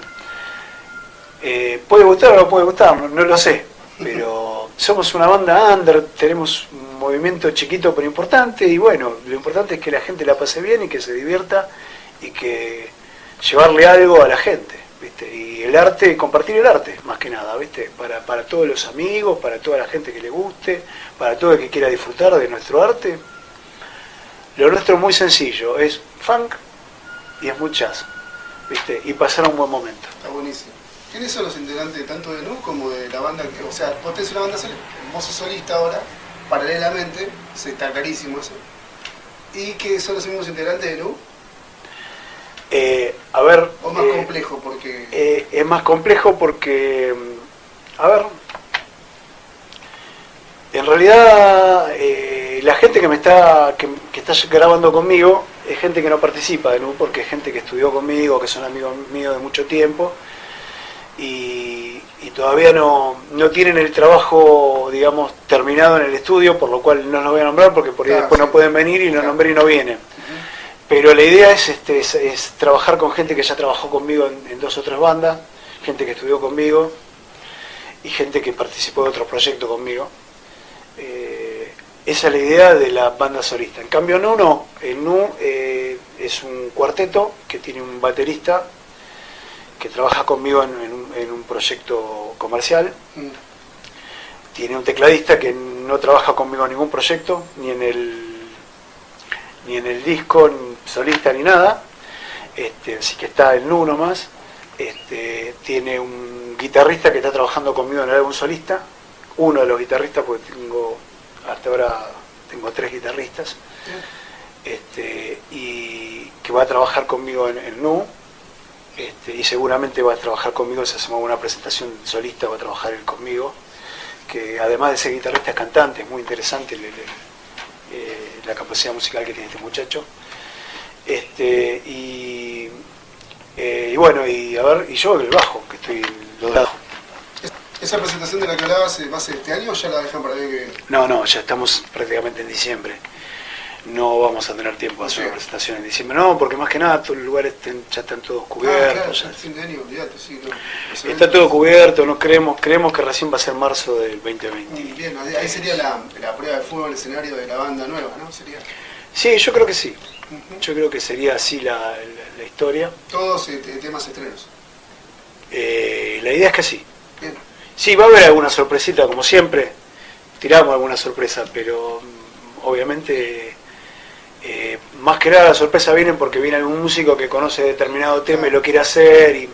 ¿Puede gustar o no puede gustar? No lo sé, pero somos una banda under, tenemos un movimiento chiquito pero importante, y bueno, lo importante es que la gente la pase bien y que se divierta y que llevarle algo a la gente, ¿viste? Y el arte, compartir el arte, más que nada, ¿viste? Para todos los amigos, para toda la gente que le guste, para todo el que quiera disfrutar de nuestro arte. Lo nuestro es muy sencillo, es funk y es muy jazz, ¿viste? Y pasar un buen momento. Está buenísimo. ¿Quiénes son los integrantes tanto de Nu como de la banda? O sea, vos tenés una banda solista, vos sos solista ahora, paralelamente, está clarísimo eso. ¿Y qué son los mismos integrantes de Nu? A ver... ¿O más complejo? Porque... es más complejo porque... A ver... En realidad, la gente que está grabando conmigo es gente que no participa de Nu, porque es gente que estudió conmigo, que son amigos míos de mucho tiempo, y todavía no tienen el trabajo, digamos, terminado en el estudio, por lo cual no los voy a nombrar, porque por ahí después no pueden venir y los nombré y no vienen. Pero la idea es trabajar con gente que ya trabajó conmigo en 2 o 3 bandas, gente que estudió conmigo y gente que participó de otros proyectos conmigo. Esa es la idea de la banda solista. En cambio Nu no, el Nu es un cuarteto que tiene un baterista que trabaja conmigo en un proyecto comercial, tiene un tecladista que no trabaja conmigo en ningún proyecto, ni en el disco, ni solista ni nada, así que está el Nu nomás. Tiene un guitarrista que está trabajando conmigo en el álbum solista, uno de los guitarristas, porque hasta ahora tengo 3 guitarristas, y que va a trabajar conmigo en Nu, y seguramente va a trabajar conmigo, si hacemos una presentación solista va a trabajar él conmigo, que además de ser guitarrista es cantante, es muy interesante la capacidad musical que tiene este muchacho. Y bueno, y yo el bajo, que estoy lo bajo. ¿Esa presentación de la que hablabas va a ser este año o ya la dejan para el año que viene? No, ya estamos prácticamente en diciembre. No vamos a tener tiempo de hacer una presentación en diciembre. No, porque más que nada todos los lugares ya están todos cubiertos. Claro, ya el fin de año, olvídate, sí. No. Está todo cubierto, no creemos que recién va a ser marzo del 2020. Bien, ahí sería la prueba de fuego, el escenario de la banda nueva, ¿no? ¿Sería? Sí, yo creo que sí. Yo creo que sería así la historia. Todos temas estrenos. La idea es que sí. Bien. Sí, va a haber alguna sorpresita, como siempre. Tiramos alguna sorpresa, pero obviamente más que nada la sorpresa viene porque viene algún músico que conoce determinado tema y lo quiere hacer.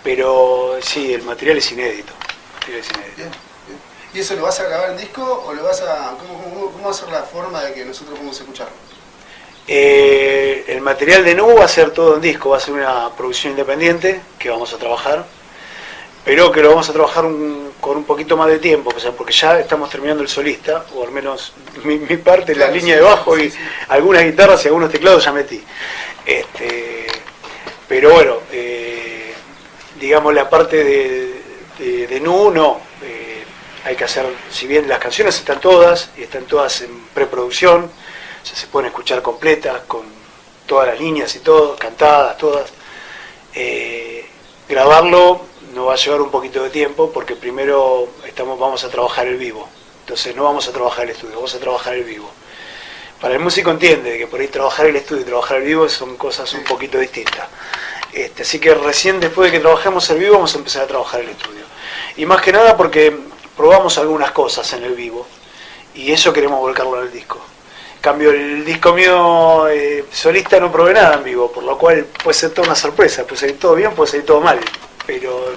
Pero sí, el material es inédito. Bien, bien. ¿Y eso lo vas a grabar en disco o lo vas a... ¿Cómo va a ser la forma de que nosotros podamos escucharlo? El material de Nu va a ser todo en disco, va a ser una producción independiente que vamos a trabajar, pero que lo vamos a trabajar con un poquito más de tiempo, o sea, porque ya estamos terminando el solista, o al menos mi parte, claro, la línea de bajo y algunas guitarras y algunos teclados ya metí. Pero bueno, digamos la parte de Nu no. Hay que hacer, si bien las canciones están todas y están todas en preproducción, o sea, se pueden escuchar completas, con todas las líneas y todo, cantadas, todas. Grabarlo nos va a llevar un poquito de tiempo porque primero vamos a trabajar el vivo. Entonces no vamos a trabajar el estudio, vamos a trabajar el vivo. Para el músico entiende que por ahí trabajar el estudio y trabajar el vivo son cosas un poquito distintas. Así que recién después de que trabajemos el vivo vamos a empezar a trabajar el estudio. Y más que nada porque probamos algunas cosas en el vivo y eso queremos volcarlo en el disco. En cambio el disco mío solista no probé nada en vivo, por lo cual puede ser toda una sorpresa, puede salir todo bien, puede salir todo mal, pero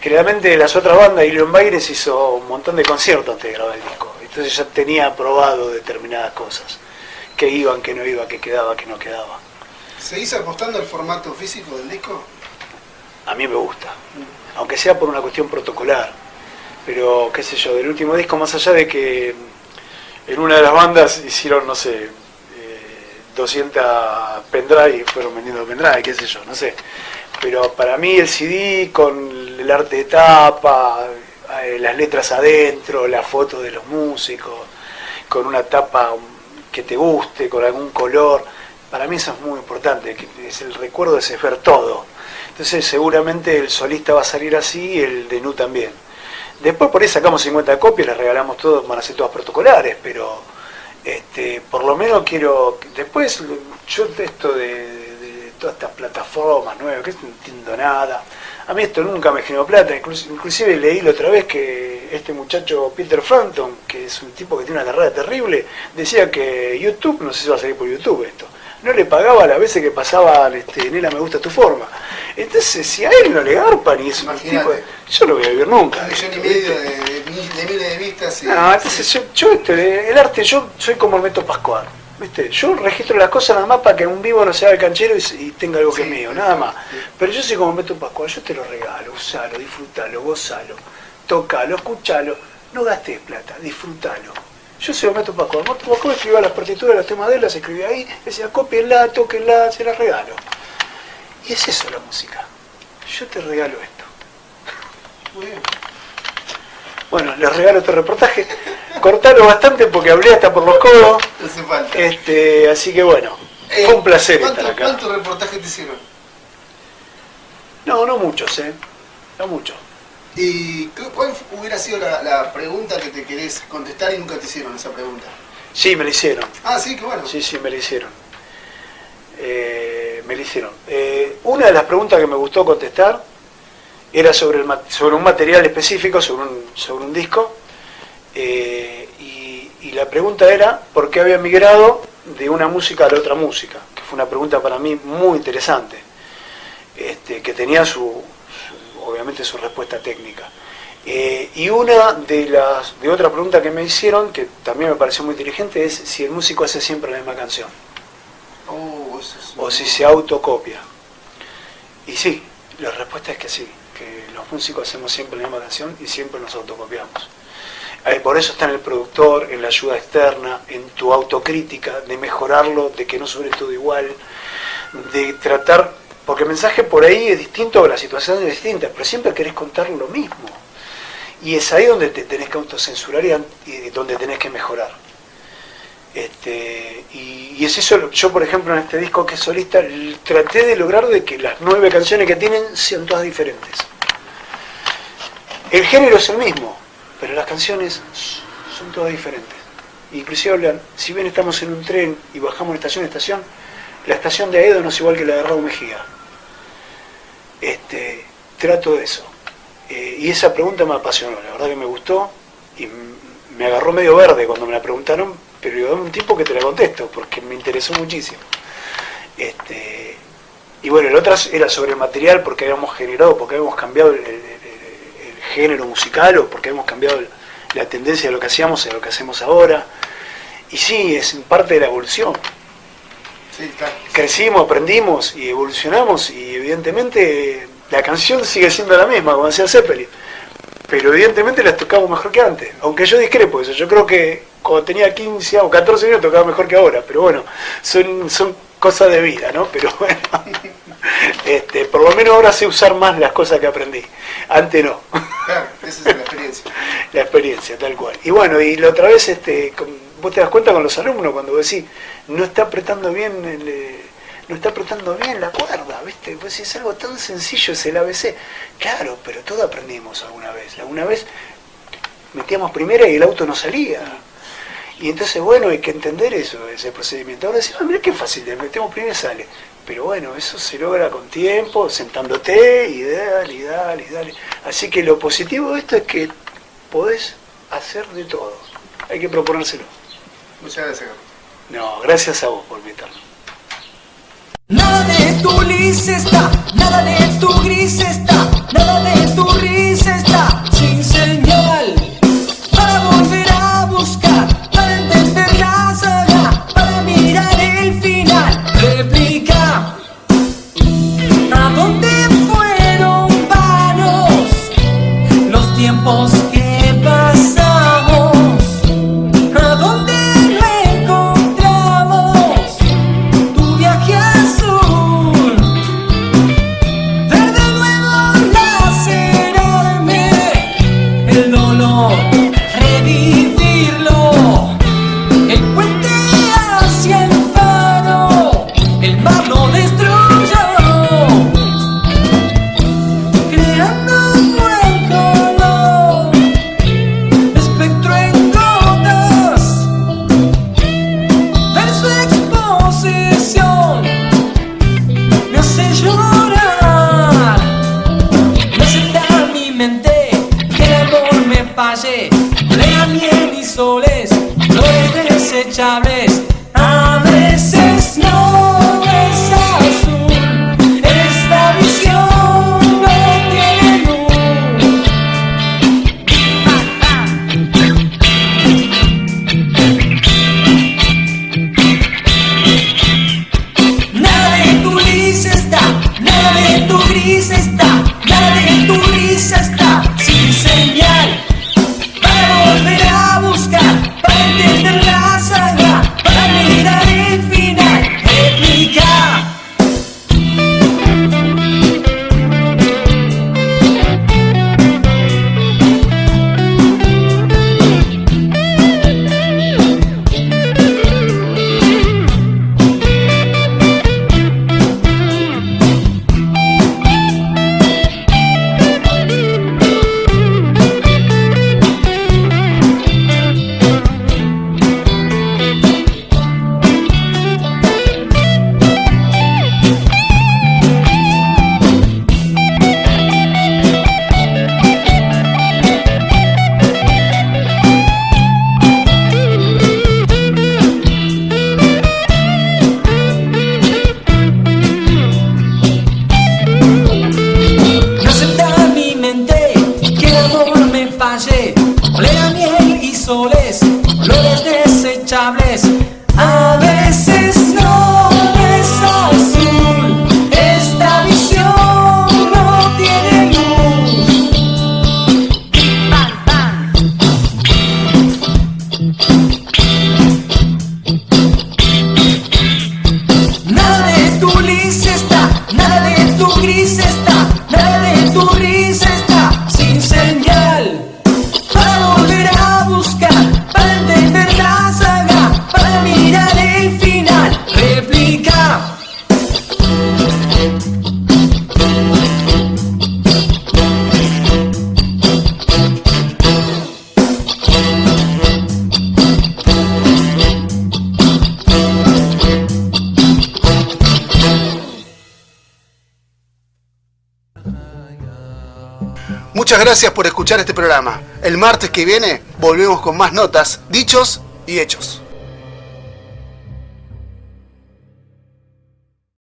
generalmente las otras bandas, Ilion Baires hizo un montón de conciertos antes de grabar el disco, entonces ya tenía probado determinadas cosas, que iban, que no iba, que quedaba, que no quedaba. ¿Seguís apostando al formato físico del disco? A mí me gusta, aunque sea por una cuestión protocolar, pero qué sé yo, del último disco, más allá de que en una de las bandas hicieron, no sé, 200 pendrive y fueron vendiendo pendrive, qué sé yo, no sé. Pero para mí el CD con el arte de tapa, las letras adentro, las fotos de los músicos, con una tapa que te guste, con algún color, para mí eso es muy importante, que es el recuerdo de ver todo. Entonces seguramente el solista va a salir así y el de Nu también. Después por ahí sacamos 50 copias, las regalamos todas, van a ser todas protocolares, pero por lo menos quiero... Después yo esto de todas estas plataformas nuevas, que no entiendo nada. A mí esto nunca me generó plata, inclusive leí la otra vez que este muchacho Peter Frampton, que es un tipo que tiene una carrera terrible, decía que YouTube, no sé si va a salir por YouTube esto, no le pagaba las veces que pasaban Nela me gusta tu forma. Entonces, si a él no le garpan y es un tipo, yo no voy a vivir nunca. Un millón y medio de miles de vistas. No, entonces yo el arte, yo soy como el Beto Pascual, ¿viste? Yo registro las cosas nada más para que un vivo no se haga el canchero y tenga algo que es mío, nada más. Pero yo soy como el Beto Pascual, yo te lo regalo, usalo, disfrutalo, gozalo, tocalo, escuchalo, no gastes plata, disfrutalo. Yo soy Beto Pascual. Beto Pascual escribía las partituras de los temas de él, las escribía ahí, decía cópienla, tóquenla, se las regalo. Y es eso la música. Yo te regalo esto. Muy bien. Bueno, les regalo este reportaje. Cortalo bastante porque hablé hasta por los codos. No hace falta. Así que bueno, fue un placer estar acá. ¿Cuántos reportajes te hicieron? No muchos, no muchos. ¿Y cuál hubiera sido la pregunta que te querés contestar y nunca te hicieron esa pregunta? Sí, me la hicieron. Ah, sí, qué bueno. Sí, me la hicieron. Una de las preguntas que me gustó contestar era sobre un material específico, sobre un disco, y la pregunta era ¿por qué había migrado de una música a la otra música? Que fue una pregunta para mí muy interesante, que tenía obviamente su respuesta técnica. Y una de otras preguntas que me hicieron, que también me pareció muy inteligente, es si el músico hace siempre la misma canción. O si se autocopia. Y sí, la respuesta es que sí, que los músicos hacemos siempre la misma canción y siempre nos autocopiamos. Por eso está en el productor, en la ayuda externa, en tu autocrítica, de mejorarlo, de que no suene todo igual, de tratar, porque el mensaje por ahí es distinto, la situación es distinta, pero siempre querés contar lo mismo. Y es ahí donde te tenés que autocensurar y donde tenés que mejorar. Y es eso, yo por ejemplo en este disco que es solista, traté de lograr de que las 9 canciones que tienen sean todas diferentes. El género es el mismo, pero las canciones son todas diferentes. Inclusive hablan, si bien estamos en un tren y bajamos de estación a estación, la estación de Aedo no es igual que la de Raúl Mejía. Trato de eso. Y esa pregunta me apasionó, la verdad que me gustó y me agarró medio verde cuando me la preguntaron, pero yo dame un tiempo que te la contesto, porque me interesó muchísimo. Y bueno, el otro era sobre el material, porque habíamos generado, porque habíamos cambiado el género musical, o porque habíamos cambiado la tendencia de lo que hacíamos a lo que hacemos ahora. Y sí, es parte de la evolución. Sí, claro. Crecimos, aprendimos y evolucionamos, y evidentemente la canción sigue siendo la misma, como decía Zeppelin, pero evidentemente las tocamos mejor que antes, aunque yo discrepo eso. Yo creo que cuando tenía 15 o 14 años tocaba mejor que ahora, pero bueno, son cosas de vida, ¿no? Pero bueno, por lo menos ahora sé usar más las cosas que aprendí, antes no. Claro, esa es la experiencia. La experiencia, tal cual. Y bueno, y la otra vez, vos te das cuenta con los alumnos cuando vos decís, no está apretando bien la cuerda, ¿viste? Pues si es algo tan sencillo, es el ABC. Claro, pero todo aprendimos alguna vez. Alguna vez metíamos primera y el auto no salía. Y entonces, bueno, hay que entender eso, ese procedimiento. Ahora decimos, mira qué fácil, le metemos primera y sale. Pero bueno, eso se logra con tiempo, sentándote y dale. Así que lo positivo de esto es que podés hacer de todo. Hay que proponérselo. Muchas gracias. No, gracias a vos por invitarme. Nada de tu lis está, nada de tu gris está, nada de tu risa está sin señal. Para volver a buscar, para entender la saga, para mirar el final. Replica, ¿a dónde fueron vanos los tiempos que pasamos? ¿A dónde lo encontramos? Tu viaje azul, ver de nuevo lacerarme el dolor, revivirlo, el puente hacia el faro, el mar lo destruyó, creando un buen color, espectro en gotas, ver su exposición, me hace llorar, me acepta mi mente, que el amor me falle, lean bien mis soles, flores desechables, a veces no es azul, esta visión no tiene luz. Nada de tu gris está, nada de tu gris está, nada de tu risa está sin señal. Para volver a buscar, para entender la saga, para mirar el final. Replica. Muchas gracias por escuchar este programa. El martes que viene volvemos con más notas, dichos y hechos.